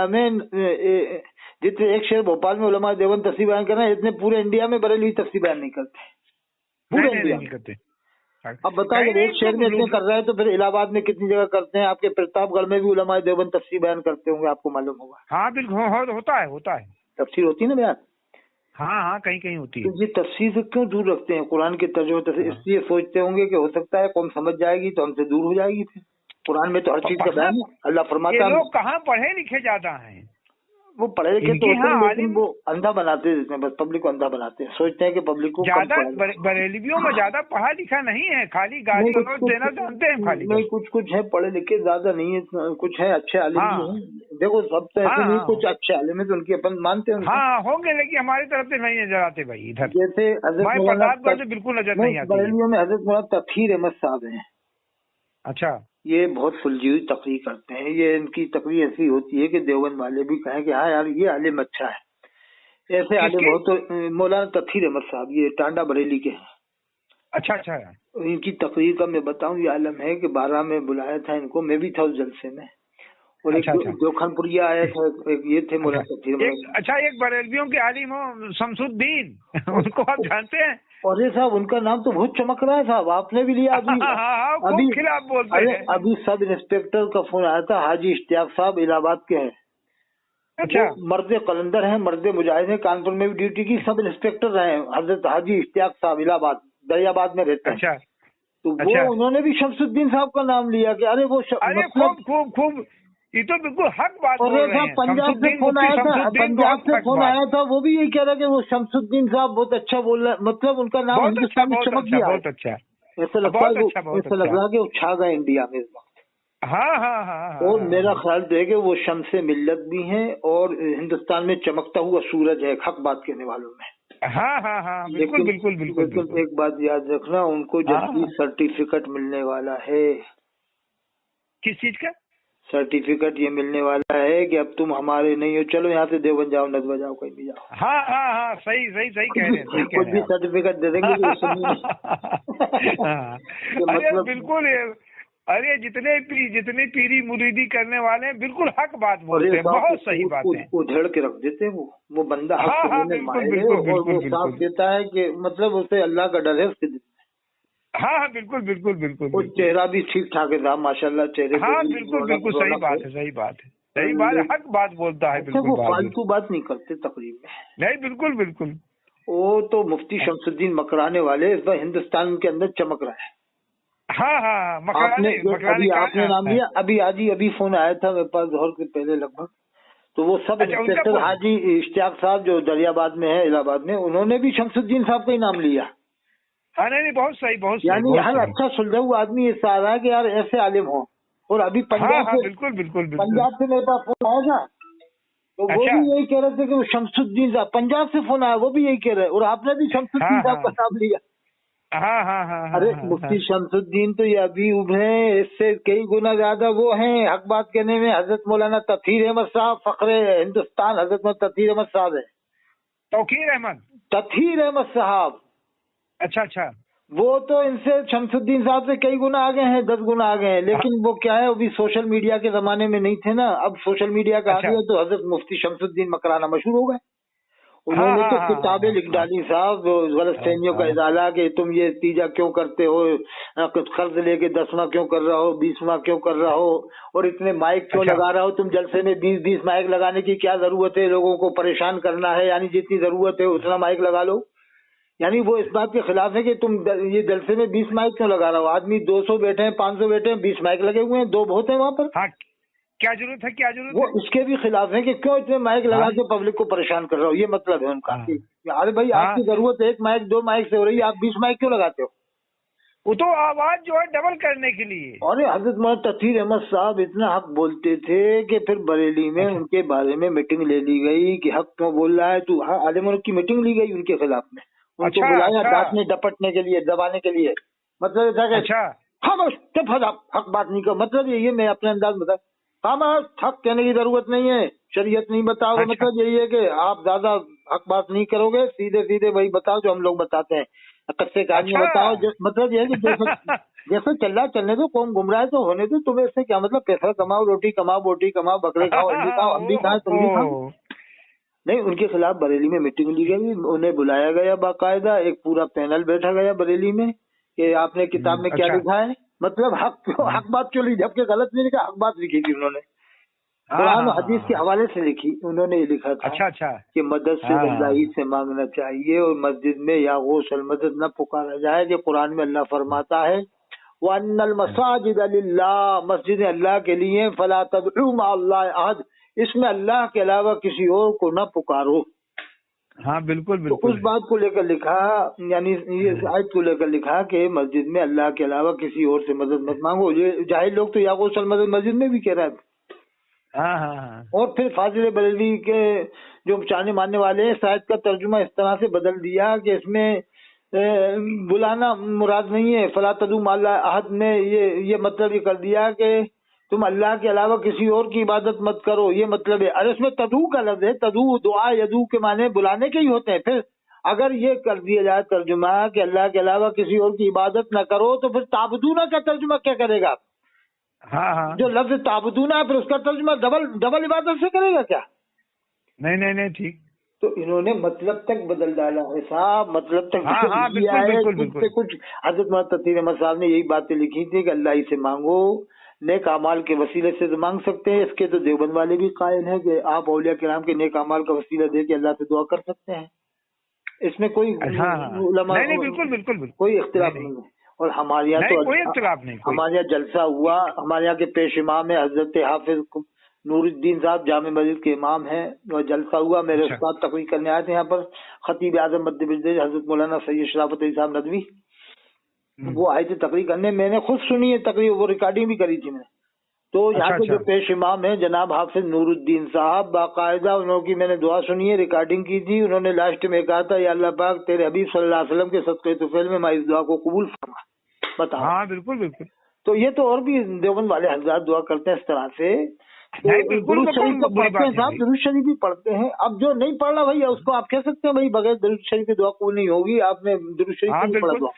में जितने एक शेर भोपाल में उलमाए देवबंद तफसीर बयान कर रहे हैं, इतने पूरे इंडिया में बरेलवी तफसीर बयान नहीं करते नहीं पूरे नहीं इंडिया नहीं में। करते। अब बताओ, कहीं जब एक नहीं शहर में इतने तो कर रहे हैं तो फिर इलाहाबाद में कितनी जगह करते हैं? आपके प्रतापगढ़ में भी उलमाए देवबंद तफसीर बयान करते होंगे, आपको मालूम होगा। हाँ बिल्कुल होता है होता है। तफसीर होती है ना बयान। हाँ हाँ, कहीं कहीं होती तो है। ये तफसीर से क्यों दूर रखते हैं कुरान के तर्जुमे तफसीर? हाँ। इसलिए सोचते होंगे कि हो सकता है कौन समझ जाएगी तो हमसे दूर हो जाएगी। फिर कुरान में तो हर चीज का कहाँ, बयान है, अल्लाह ये फरमाता है। लोग कहाँ पढ़े लिखे ज्यादा हैं। वो पढ़े लिखे तो इनकी होते यहाँ हैं, लेकिन आलिम वो अंधा बनाते हैं, बस पब्लिक को अंधा बनाते हैं, सोचते हैं कि पब्लिक को कम ज्यादा पढ़ाएगा। बरेलवियों में ज्यादा पढ़ा लिखा नहीं है, खाली गाली नहीं, गलौज देना जानते हैं खाली नहीं, बस। कुछ है पढ़े लिखे, ज्यादा नहीं है, कुछ है अच्छे आलिम भी हाँ हैं। देखो सब तो हाँ ऐसे नहीं, हाँ कुछ अच्छे आलिम है तो उनकी अपन मानते हैं उनको। हाँ, होंगे लेकिन हमारी तरफ से नहीं नजर आते भाई इधर। जैसे हजरत मैं मौलाना प्रतापगढ़ से बिल्कुल नजर नहीं आती है। बरेलियों में हजरत मौलाना तफहीर अहमद साहब हैं। अच्छा। ये बहुत सुलझी हुई तकरीर करते हैं। ये इनकी तकरीर ऐसी होती है कि देवबंद वाले भी कहें कि हाँ यार ये आलिम अच्छा है। ऐसे आलिम किसकी? हो तो मौलाना तफहीर अहमद साहब, ये टांडा बरेली के हैं। अच्छा अच्छा। इनकी तकरीर का मैं बताऊं, ये आलम है कि 12 में बुलाया था इनको, मैं भी था उस जलसे में। और एक अच्छा अच्छा जोखनपुरिया आया था, एक ये थे अच्छा। मौलाना तफहीर अहमद साहब। अच्छा, एक बरेलवियों के आलिम हो शमसुद्दीन उनको आप जानते हैं? और ये साहब उनका नाम तो बहुत चमक रहा है साहब, आपने भी लिया अभी। हाँ हाँ, अभी खूब खिलाफ बोलते अरे हैं। अभी सब इंस्पेक्टर का फोन आया था, हाजी इश्तियाक साहब इलाहाबाद के हैं। अच्छा वो मर्द कलंदर हैं, मर्द मुजाहिद हैं, कानपुर में भी ड्यूटी की, सब इंस्पेक्टर रहे हैं। हजरत हाजी इश्तियाक साहब इलाहाबाद दरियाबाद में रहते हैं। अच्छा तो वो अच्छा। उन्होंने भी शमसुद्दीन साहब का नाम लिया कि अरे वो अरे मतलब। खूब खूब खूब, ये तो बिल्कुल हक बात और बोल ये रहे साहब हैं। पंजाब से शमसुद्दीन, फोन मुफ्ती आया था, शमसुद्दीन, पंजाब बहुत से हक फोन बात। आया था, वो भी यही कह रहा कि वो शमसुद्दीन साहब बहुत अच्छा बोल रहा है, मतलब उनका नाम बहुत अच्छा हिंदुस्तान में बहुत चमक अच्छा गया है। बहुत अच्छा ऐसा लगता है बहुत वो, अच्छा बहुत ऐसा लग अच्छा। रहा है कि वो छा गए इंडिया में इस वक्त। हाँ हाँ हाँ हाँ और मेरा हाँ ख्याल तो है कि वो शम्स-ए मिल्लत भी हैं और हिंदुस्तान में चमकता हुआ सूरज है हक बात कहने वालों में। हाँ हाँ हाँ, बिल्कुल बिल्कुल बिल्कुल लेकिन बिल्कुल। एक बात याद रखना, उनको जल्दी हाँ, सर्टिफिकेट मिलने वाला है। किस चीज का? सर्टिफिकेट ये मिलने वाला है कि अब तुम हमारे नहीं हो, चलो यहाँ से देवबंद जाओ, नदवा जाओ, कहीं भी जाओ। हाँ हाँ हाँ, सही सही सही कह रहे हैं, सही कह कुछ रहे भी हैं आप। सर्टिफिकेट दे देंगे तो सुनिए नहीं। हाँ, कि अरे मतलब बिल्कुल अरे जितने पीरी मुरीदी करने वाले हैं बिल्कुल हक बात और बोलते ये हैं, साफ बहुत सही बात है। उधेड़ के रख देते हैं वो बंदा हक हाँ को हाँ, लेने बिल्कुल माहिर है, बिल्कुल और बिल्कुल वो साफ बिल्कुल। देता है कि मतलब उसे अल्लाह का डर है उसके दिल में। हाँ हाँ, बिल्कुल बिल्कुल बिल्कुल वो बिल्कुल। चेहरा भी ठीक ठाक है साहब, माशाल्लाह, चेहरे पे हाँ भी बिल्कुल बिल्कुल, सही रौनक है। बात है, सही बात है, सही बात है, हक बात बोलता है अच्छा, बिल्कुल वो बहादुर। फालतू बात नहीं करते तकरीब में। नहीं, बिल्कुल बिल्कुल। वो तो मुफ्ती शमसुद्दीन मकराने वाले इस बार हिंदुस्तान के अंदर चमक रहा है। हाँ हाँ हाँ, आपने मकराने का आपने नाम लिया, अभी फोन आया था मेरे पास जोहर के पहले लगभग। तो वो सब अच्छा, उनका इंस्पेक्टर फोन? हाजी इश्तियाक साहब जो दरियाबाद में है, इलाहाबाद में, उन्होंने भी शमसुद्दीन साहब का ही नाम लिया। हाँ नहीं नहीं, बहुत सही बहुत सही यानी बहुत हर सही। अच्छा सुलझा हुआ आदमी ये चाह रहा है कि यार ऐसे आलिम हो। और अभी हाँ हाँ, बिल्कुल बिल्कुल बिल्कुल। पंजाब से मेरे पास फोन आया था, तो वो अच्छा। भी यही कह रहे थे कि वो शमसुद्दीन साहब, पंजाब से फोन आया, वो भी यही कह रहे हैं, और आपने भी शमसुद्दीन हाँ साहब का हाँ नाम लिया। हाँ हाँ हाँ हाँ अरे हाँ मुफ्ती हाँ। शमसुद्दीन तो ये अभी उभरे हैं, इससे कई गुना ज्यादा वो हैं हक बात कहने में। हजरत मौलाना तफहीर अहमद साहब फखरे हिंदुस्तान, हजरत मौलाना तफहीर अहमद साहब है। तौकीर अहमद। तफहीर अहमद साहब, अच्छा अच्छा। वो तो इनसे शमसुद्दीन साहब से कई गुना आगे हैं, 10 गुना आगे हैं। लेकिन वो क्या है, अभी सोशल मीडिया के जमाने में नहीं थे ना, अब सोशल मीडिया का आ अच्छा। गया तो हजरत मुफ्ती शमसुद्दीन मकराना मशहूर हो गए। हाँ उन्होंने हाँ तो हाँ किताबें हाँ लिख हाँ डाली साहब, गलतफहमियों का हाँ इजाला कि तुम ये तीजा क्यों करते हो, कुछ कर्ज लेके 10वां क्यों कर रहा हो, 20वां क्यों कर रहा हो, और इतने माइक क्यों अच्छा लगा रहा हो तुम जलसे में, 20-20 माइक लगाने की क्या जरूरत है, लोगों को परेशान करना है, यानी जितनी जरूरत है उतना माइक लगा लो। यानी वो इस बात के खिलाफ है कि तुम ये जलसे में 20 माइक क्यों लगा रहा हो, आदमी 200 बैठे हैं, 500 बैठे हैं, 20 माइक लगे हुए हैं, 2 बहुत है वहाँ पर। हाँ, क्या जरूरत है, क्या जरूरत वो है? इसके भी खिलाफ है कि क्यों इतने माइक लगा हाँ के पब्लिक को परेशान कर रहा हो, ये मतलब है उनका हाँ कि अरे भाई हाँ, आपकी जरूरत है 1 माइक 2 माइक से हो रही है, आप 20 माइक क्यों लगाते हो। वो तो आवाज जो है डबल करने के लिए। और हजरत मौलाना तफहीर अहमद साहब इतना हक बोलते थे कि फिर बरेली में अच्छा उनके बारे में मीटिंग ले ली गई कि हक क्यों बोल रहा है तू। हाँ, आलिम की मीटिंग ली गई उनके खिलाफ में, उनको अच्छा बुलाया अच्छा डांटने डपटने के लिए, दबाने के लिए। मतलब ये था कि अच्छा खामोश चुप हो जाओ, हक बात नहीं कर, मतलब ये मैं अपने अंदाज में बता, खामोश, हक कहने की जरूरत नहीं है, शरीयत नहीं बताओगे अच्छा। मतलब यही है कि आप ज्यादा हक बात नहीं करोगे, सीधे सीधे वही बताओ जो हम लोग बताते हैं, कच्चे कहानियां बताओ अच्छा। मतलब ये है कि जैसे जैसे चल रहा है चलने दो, कौन गुमराह है तो होने दो, तुम्हें इससे क्या मतलब, पैसा कमाओ, रोटी कमाओ, बोटी कमाओ, बकरे खाओ, अंडे खाओ, हम भी खाएं तुम भी खाओ। ओ, नहीं, उनके खिलाफ बरेली में मीटिंग ली गई, उन्हें बुलाया गया, बाकायदा एक पूरा पैनल बैठा गया बरेली में कि आपने किताब में क्या अच्छा। लिखा है, मतलब हक बात क्यों ली, जबकि गलत नहीं लिखा, हक बात लिखी थी उन्होंने, हाँ कुरान हाँ और हदीस के हाँ। हवाले से लिखी, उन्होंने ये लिखा था अच्छा अच्छा। कि मदद से हाँ अल्लाह ही हाँ। से मांगना चाहिए और मस्जिद में या गौसल मदद न पुकारा जाए, कि कुरान में अल्लाह फरमाता है वन्नल मसाजिद लिल्लाह, मस्जिद अल्लाह के लिए, फला तदउ मअल्लाह अहद, इसमें अल्लाह के अलावा किसी और को न पुकारो। हाँ बिल्कुल तो उस बिल्कुल। बात को लेकर लिखा, यानी ये आयत को लेकर लिखा कि मस्जिद में अल्लाह के अलावा किसी और से मदद मत मांगो। ये जाहिल लोग तो या गौसल मदद मस्जिद में भी कह रहा है। हाँ हाँ हाँ। और फिर फाजिल बरेलवी के जो चाहने मानने वाले हैं, शायद का तर्जुमा इस तरह से बदल दिया कि इसमें बुलाना मुराद नहीं है, फला तदू माला अहद में ये मतलब ये कर दिया कि तुम अल्लाह के अलावा किसी और की इबादत मत करो, ये मतलब है। अरे इसमें तदू का लफ्ज है, तदू दुआ यदू के माने बुलाने के ही होते हैं। फिर अगर ये कर दिया जाए तर्जुमा कि अल्लाह के अलावा किसी और की इबादत न करो, तो फिर ताबदूना का तर्जुमा क्या करेगा? हाँ हाँ। जो लफ्ज ताबदूना है फिर उसका तर्जुमा डबल डबल इबादत से करेगा क्या? नहीं नहीं नहीं, ठीक। तो इन्होंने मतलब तक बदल डाला है साहब, मतलब तक हाँ बदल हाँ दिया बिल्कुल है। बिल्कुल कुछ से बिल्कुल। कुछ हजरत मोहम्मद तकीर अहमद साहब ने यही बातें लिखी थी कि अल्लाह ही से मांगो, नेक अमाल के वसीले से तो मांग सकते हैं। इसके तो देवबंद वाले भी कायल हैं कि आप औलिया किराम के नेक अमाल का वसीला दे के अल्लाह से दुआ कर सकते हैं। इसमें कोई हाँ हाँ। उलमा नहीं नहीं बिल्कुल बिल्कुल बिल्कुल। कोई नहीं इख्तिलाफ नहीं नहीं है। और हमारे यहाँ नहीं, तो कोई इख्तिलाफ नहीं कोई। हमारे यहाँ जलसा हुआ, हमारे यहाँ के पेश इमाम है हजरत हाफिज नूरुद्दीन साहब, जामे मस्जिद के इमाम हैं, और जलसा हुआ, मेरे अच्छा। उस्ताद तकरीर करने आए थे यहाँ पर, खतीब आजम मध्य प्रदेश हजरत मौलाना सैयद शराफत अली साहब नदवी, वो आए थे तकरीर करने, मैंने खुद सुनी है तकरीर, वो रिकॉर्डिंग भी करी थी मैंने। तो यहाँ अच्छा के जो अच्छा। पेश इमाम है जनाब हाफिज नूरुद्दीन साहब, बाकायदा उन्होंने मैंने दुआ सुनी है, रिकॉर्डिंग की थी, उन्होंने लास्ट में कहा था या अल्लाह पाक तेरे हबीब सल्लल्लाहु अलैहि वसल्लम के सदक़े तुफैल में मैं इस दुआ को कबूल फरमा। बताओ। हाँ बिल्कुल बिल्कुल। तो ये तो और भी देवबंद वाले हज़रात दुआ करते हैं इस तरह से। नहीं तो बिल्कुल, दुरूद वो शरीफ कौन तो बुरी पढ़ते बात हैं है साहब, भाई। दुरूद शरीफ भी पढ़ते हैं। अब जो नहीं पढ़ रहा भैया उसको आप कह सकते हैं भाई बगैर दुरूद शरीफ की दुआ कबूल नहीं होगी, आपने दुरूद शरीफ हाँ क्यों नहीं पढ़ा बिल्कुल दुआ?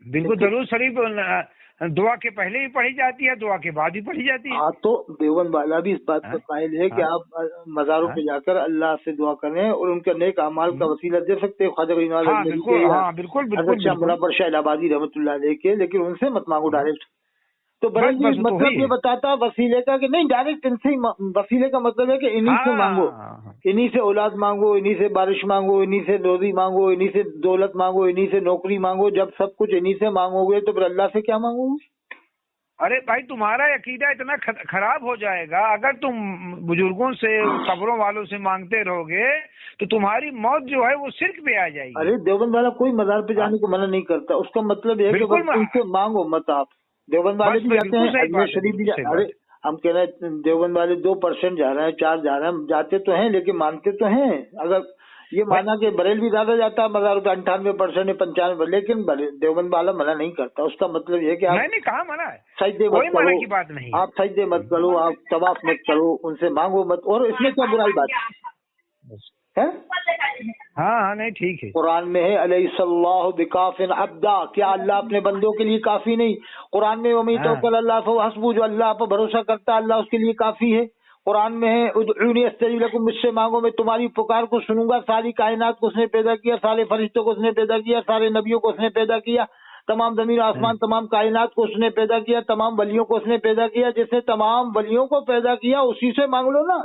बिल्कुल, तो दरूद शरीफ दुआ के पहले भी पढ़ी जाती है, दुआ के बाद भी पढ़ी जाती है। हाँ, तो देवबंद वाला भी इस बात हाँ का कायल है कि हाँ आप मज़ारों हाँ। पे जाकर अल्लाह से दुआ करें और उनके नेक अमाल का हम्म। वसीला दे सकते हैं, ख्वाजा गरीब नवाज हाँ अजमेरी बिल्कुल, के या हाँ बिल्कुल बिल्कुल हजरत शाह बिल्कुल। मुनव्वर शाह इलाहाबादी रहमतुल्लाह अलैह के, लेकिन उनसे मत मांगो हाँ। डायरेक्ट। तो बस बरेलवी बस वो तो है मतलब ही ये है। बताता है वसीले का कि नहीं, डायरेक्ट इनसे ही वसीले का मतलब है कि इन्हीं से मांगो, हाँ इन्हीं से औलाद मांगो, इन्हीं से बारिश मांगो, इन्हीं से रोजी मांगो, इन्हीं से दौलत मांगो, इन्हीं से नौकरी मांगो। जब सब कुछ इन्हीं से मांगोगे तो फिर अल्लाह से क्या मांगोगे? अरे भाई, तुम्हारा अकीदा इतना खराब हो जाएगा अगर तुम बुजुर्गों से, कब्रों वालों से मांगते रहोगे, तो तुम्हारी मौत जो है वो शिर्क पे आ जाएगी। अरे देवबंद वाला कोई मजार पे हाँ? जाने को मना नहीं करता, उसका मतलब यह है कि बिल्कुल बस उनसे मांगो मत आप। देवबंद वाले बस भी बस, जाते बिल्कुल हैं, सही अजमेर बात है, शरीफ भी बिल्कुल सही अरे बात है। हम कह रहे हैं देवबंद वाले 2% जा रहे हैं, 4 जा रहे हैं, जाते तो हैं लेकिन मानते तो हैं। अगर ये भाई माना कि बरेल भी ज्यादा जाता है मजार पे 98% या 95%, लेकिन देवबंद वाला मना नहीं करता। उसका मतलब ये है कि आप नहीं नहीं, कहाँ मना है, सजदे मत कोई मना करो, की बात नहीं है। आप सजदे मत करो, आप तवाफ मत करो, उनसे मांगो मत, और इसमें क्या बुराई बात है? हाँ हाँ, नहीं ठीक है। कुरान में है अलैहिस्सलाहु बिकाफिन अब्दा, क्या अल्लाह अपने बंदों के लिए काफी नहीं? कुरान में वमी हाँ तवक्कल अल्लाह फहुव हस्बुह, जो अल्लाह पर भरोसा करता है अल्लाह उसके लिए काफी है। कुरान में है उदऊनी अस्तजीब लकुम, मुझसे मांगो मैं तुम्हारी पुकार को सुनूंगा। सारी कायनात को उसने पैदा किया, सारे फरिश्तों को उसने पैदा किया, सारे नबियों को उसने पैदा किया, तमाम जमीन आसमान तमाम कायनात को उसने पैदा किया, तमाम वलियों को उसने पैदा किया। जिसने तमाम वलियों को पैदा किया उसी से मांग लो ना,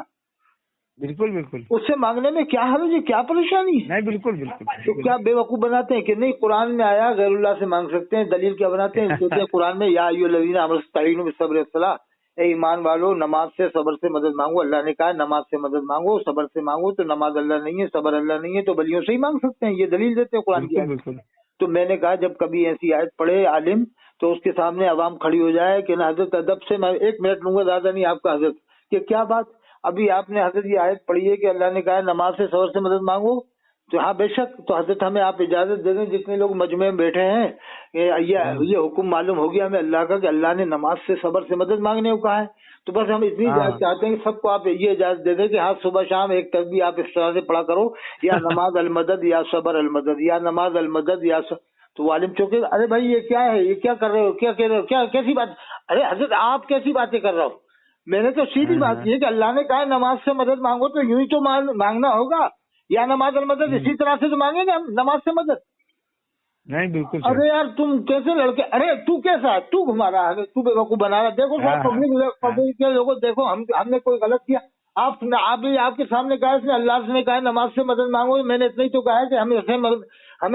बिल्कुल बिल्कुल। उससे मांगने में क्या हर्ज है, क्या परेशानी है? नहीं बिल्कुल बिल्कुल तो क्या बेवकूफ बनाते हैं कि नहीं कुरान में आया गैरुल्लाह से मांग सकते हैं? दलील क्या बनाते हैं? कहते हैं कुरान में या अय्युहल्लज़ीना आमनू इस्तईनू बिस्सब्रि वस्सलाह, ए ईमान वालो नमाज से सब्र से मदद मांगो। अल्लाह ने कहा नमाज से मदद मांगो, सब्र से मांगो। तो नमाज अल्लाह नहीं है, सब्र अल्लाह नहीं है, तो वलियों से ही मांग सकते हैं, ये दलील देते हैं कुरान की बिल्कुल आयत। बिल्कुल। तो मैंने कहा जब कभी ऐसी आयत पढ़े आलिम, तो उसके सामने अवाम खड़ी हो जाए कि ना हजरत अदब से, मैं 1 मिनट लूंगा ज्यादा नहीं आपका हजरत, कि क्या बात अभी आपने हजरत ये आयत पढ़ी है कि अल्लाह ने कहा नमाज से सब्र से मदद मांगो। तो हाँ बेशक, तो हजरत हमें आप इजाजत दे दें जितने लोग मजमे में बैठे हैं ये हुक्म मालूम हो गया हमें अल्लाह का कि अल्लाह ने नमाज से सबर से मदद मांगने को कहा है। तो बस हम इतनी इजाजत चाहते हैं कि सबको आप ये इजाजत दे दें कि हाँ सुबह शाम एक तस्बीह आप इस तरह से पढ़ा करो, या नमाज अल मदद या सबर अल मदद या नमाज अल मदद या तो वालिम चौके, अरे भाई ये क्या है, ये क्या कर रहे हो, क्या कह रहे हो, क्या कैसी बात, अरे हजरत आप कैसी बातें कर रहे हो, मैंने तो सीधी बात की है कि अल्लाह ने कहा नमाज से मदद मांगो तो यूं ही तो मांगना होगा, या नमाज अल मदद इसी तरह से तो मांगेंगे हम नमाज से मदद। नहीं बिल्कुल। अरे यार तुम कैसे लड़के, अरे तू कैसा है, तू घुमा रहा है, तू बेवकूफ बना रहा है, देखो पब्लिक के लोगों देखो हमने कोई गलत किया, आप भी आपके सामने कहा इसने अल्लाह ने कहा नमाज से मदद मांगो, मैंने इतना ही तो कहा है कि हमें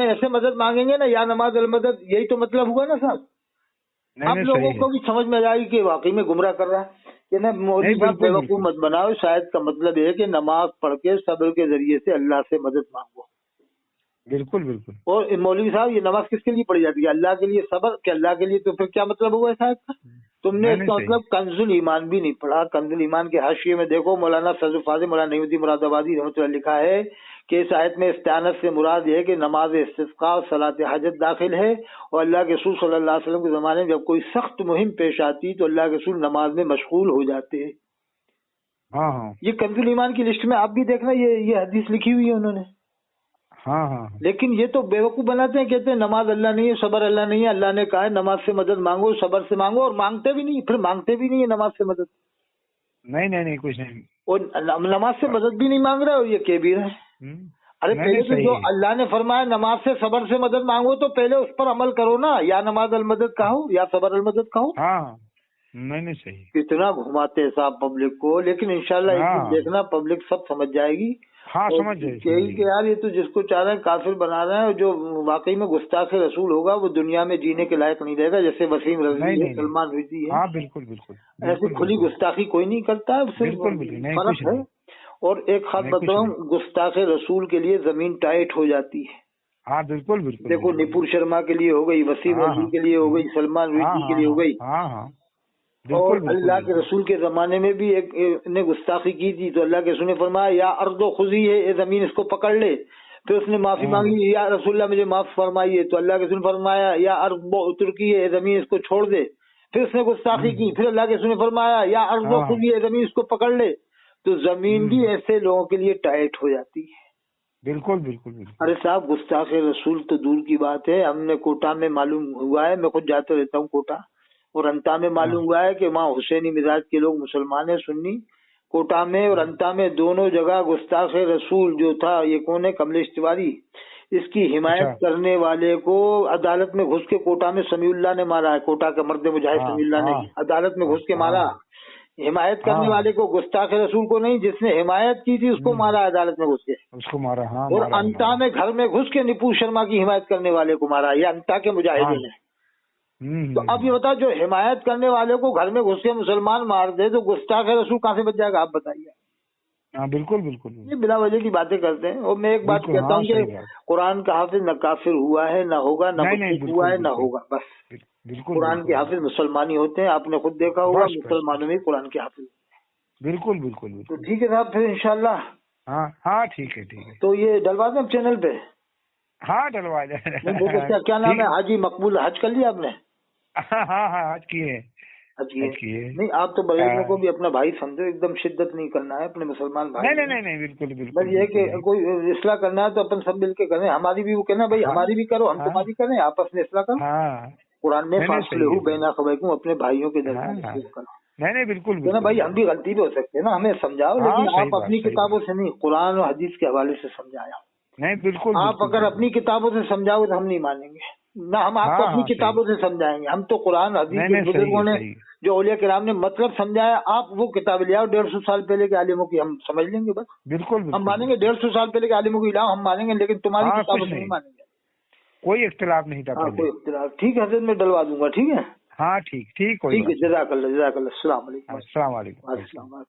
ऐसे मदद मांगेंगे ना, या नमाज अल मदद, यही तो मतलब हुआ ना साहब। आप लोगों को भी समझ में आएगी कि वाकई में गुमराह कर रहा है कि ना, मोदी साहब बेवकूफ मत बनाओ, शायद का मतलब ये है कि नमाज पढ़ के सब्र के जरिए से अल्लाह से मदद मांगो। बिल्कुल बिल्कुल। और मौलवी साहब ये नमाज किसके लिए पढ़ी जाती है, अल्लाह के लिए, सबर के अल्लाह के लिए, तो फिर क्या मतलब हुआ शायद का? तुमने इसका मतलब कंजुल ईमान भी नहीं पढ़ा। कंजुल ईमान के हाशिये में देखो मौलाना सदर फाजिल मौलाना नईमुद्दीन मुरादाबादी रहमतुल्लाह लिखा है कि इस आयत में इस्तिआनत से मुराद ये है कि नमाज इस्तिस्का और सलात हाजत दाखिल है, और अल्लाह के रसूल सल्लल्लाहु अलैहि वसल्लम के ज़माने में जब कोई सख्त मुहिम पेश आती तो अल्लाह के रसूल नमाज में मशगूल हो जाते हैं। हाँ। ये कंजुल ईमान की लिस्ट में आप भी देखना, ये हदीस लिखी हुई है उन्होंने। हाँ। लेकिन ये तो बेवकूफ बनाते हैं, कहते हैं नमाज अल्लाह नहीं है, सबर अल्लाह नहीं है, अल्लाह ने कहा है नमाज से मदद मांगो, सबर से मांगो, और मांगते भी नहीं, फिर मांगते भी नहीं है नमाज से मदद। नहीं कुछ नहीं, और नमाज से मदद भी नहीं मांग रहे, और ये कह भी रहे। अरे पहले तो जो अल्लाह ने फरमाया नमाज से सबर से मदद मांगो, तो पहले उस पर अमल करो ना, या नमाज अल मदद कहो या सबर अल मदद कहो। हाँ नहीं सही। कितना घुमाते हैं साहब पब्लिक को, लेकिन इंशाल्लाह एक दिन देखना पब्लिक सब समझ जाएगी। हाँ समझ जाएगी कि यार ये तो जिसको चाह रहे हैं काफिर बना रहे हैं, जो वाकई में गुस्ताख रसूल होगा वो दुनिया में जीने के लायक नहीं रहेगा, जैसे वसीम रज़वी है, सलमान रुश्दी है। हाँ बिल्कुल ऐसी खुली गुस्ताखी कोई नहीं करता है, फर्क है। और एक खास बताऊं, गुस्ताख रसूल के लिए जमीन टाइट हो जाती है। हाँ बिल्कुल। देखो निपुर शर्मा के लिए हो गई, वसीम रज़वी के लिए हो गई, सलमान रुश्दी के लिए हो गई। और अल्लाह के रसूल के जमाने में भी एक ने गुस्ताखी की थी, तो अल्लाह के रसूल ने फरमाया या अर्दो खुजी है, ये जमीन इसको पकड़ ले। फिर उसने माफी मांगी, या रसूलल्लाह मुझे माफ फरमाइए, तो अल्लाह के रसूल ने फरमाया या अर्दो तुर्की है, ये जमीन इसको छोड़ दे। फिर उसने गुस्ताखी की, फिर अल्लाह के रसूल ने फरमाया या अर्दो खुजी है, जमीन इसको पकड़ ले। तो जमीन भी ऐसे लोगों के लिए टाइट हो जाती है। बिल्कुल। अरे साहब गुस्ताख रसूल तो दूर की बात है, हमने कोटा में मालूम हुआ है, मैं खुद जाते रहता हूँ कोटा, और अंता में मालूम हुआ है कि वहाँ हुसैनी मिजाज के लोग मुसलमान है, सुन्नी। कोटा में और अंता में दोनों जगह गुस्ताख रसूल जो था, ये कौन है, कमलेश तिवारी, इसकी हिमायत करने वाले को अदालत में घुस के कोटा में समीउल्लाह ने मारा है। कोटा का मर्द मुजाहिद समीउल्लाह ने अदालत में घुस के मारा। हिमायत करने वाले को, गुस्ताख रसूल को नहीं, जिसने हिमायत की थी उसको मारा अदालत में घुस के, उसको मारा। और अंता में घर में घुस के निपुर शर्मा की हिमायत करने वाले को मारा, ये अंता के मुजाहिदीन है। तो अब ये बताओ, जो हिमायत करने वाले को घर में घुस के मुसलमान मार दे तो गुस्ताख रसूल कहाँ से बच जाएगा, आप बताइए। हाँ बिल्कुल। ये बिला वजह की बातें करते हैं। और मैं एक बात कहता हूँ कि कुरान का हाफिज न काफिर हुआ है, न होगा, न हुआ है, न होगा, बस कुरान के हाफिज मुसलमान ही होते हैं। आपने खुद देखा होगा मुसलमानों में कुरान के हाफिज। बिल्कुल। तो ठीक है साहब, फिर इंशाल्लाह। हाँ ठीक है। तो ये डलवा दें चैनल पे। हाँ डलवा दें। क्या नाम है, हाजी मकबूल, हज कर लिया आपने? हाँ आज किए। नहीं आप तो बरेलियों को भी अपना भाई समझो, एकदम शिद्दत नहीं करना है अपने मुसलमान भाई। नहीं बिल्कुल। बस ये कि कोई इस्लाह करना है तो अपन सब मिलके करें, हमारी भी वो कहना भाई हमारी भी करो, हम तुम्हारी करें, आपस में इस्लाह करो। कुरान में फासलहू बैना अखवैकुम, अपने भाइयों के दरमियान करो। नहीं बिल्कुल ना भाई, हम भी गलती भी हो सकते हैं ना, हमें समझाओ, लेकिन आप अपनी किताबों से नहीं, कुरान और हदीस के हवाले से समझाया। नहीं बिल्कुल। आप अगर अपनी किताबों से समझाओगे तो हम नहीं मानेंगे ना, हम आपको अपनी किताबों से समझाएंगे। हम तो कुरान हदीस के बुजुर्गों ने जो औलिया किराम ने मतलब समझाया, आप वो किताब ले आओ 150 साल पहले के आलिमों की, हम समझ लेंगे बस। बिल्कुल हम मानेंगे, 150 साल पहले के आलिमों की लाओ, हम मानेंगे, लेकिन तुम्हारी किताबों से नहीं मानेंगे। कोई इख्तिलाफ नहीं था। कोई इख्तिलाफ, ठीक है हजरत, मैं डलवा दूंगा, ठीक है। हाँ ठीक है, जज़ाकल्लाह, अस्सलाम वालेकुम।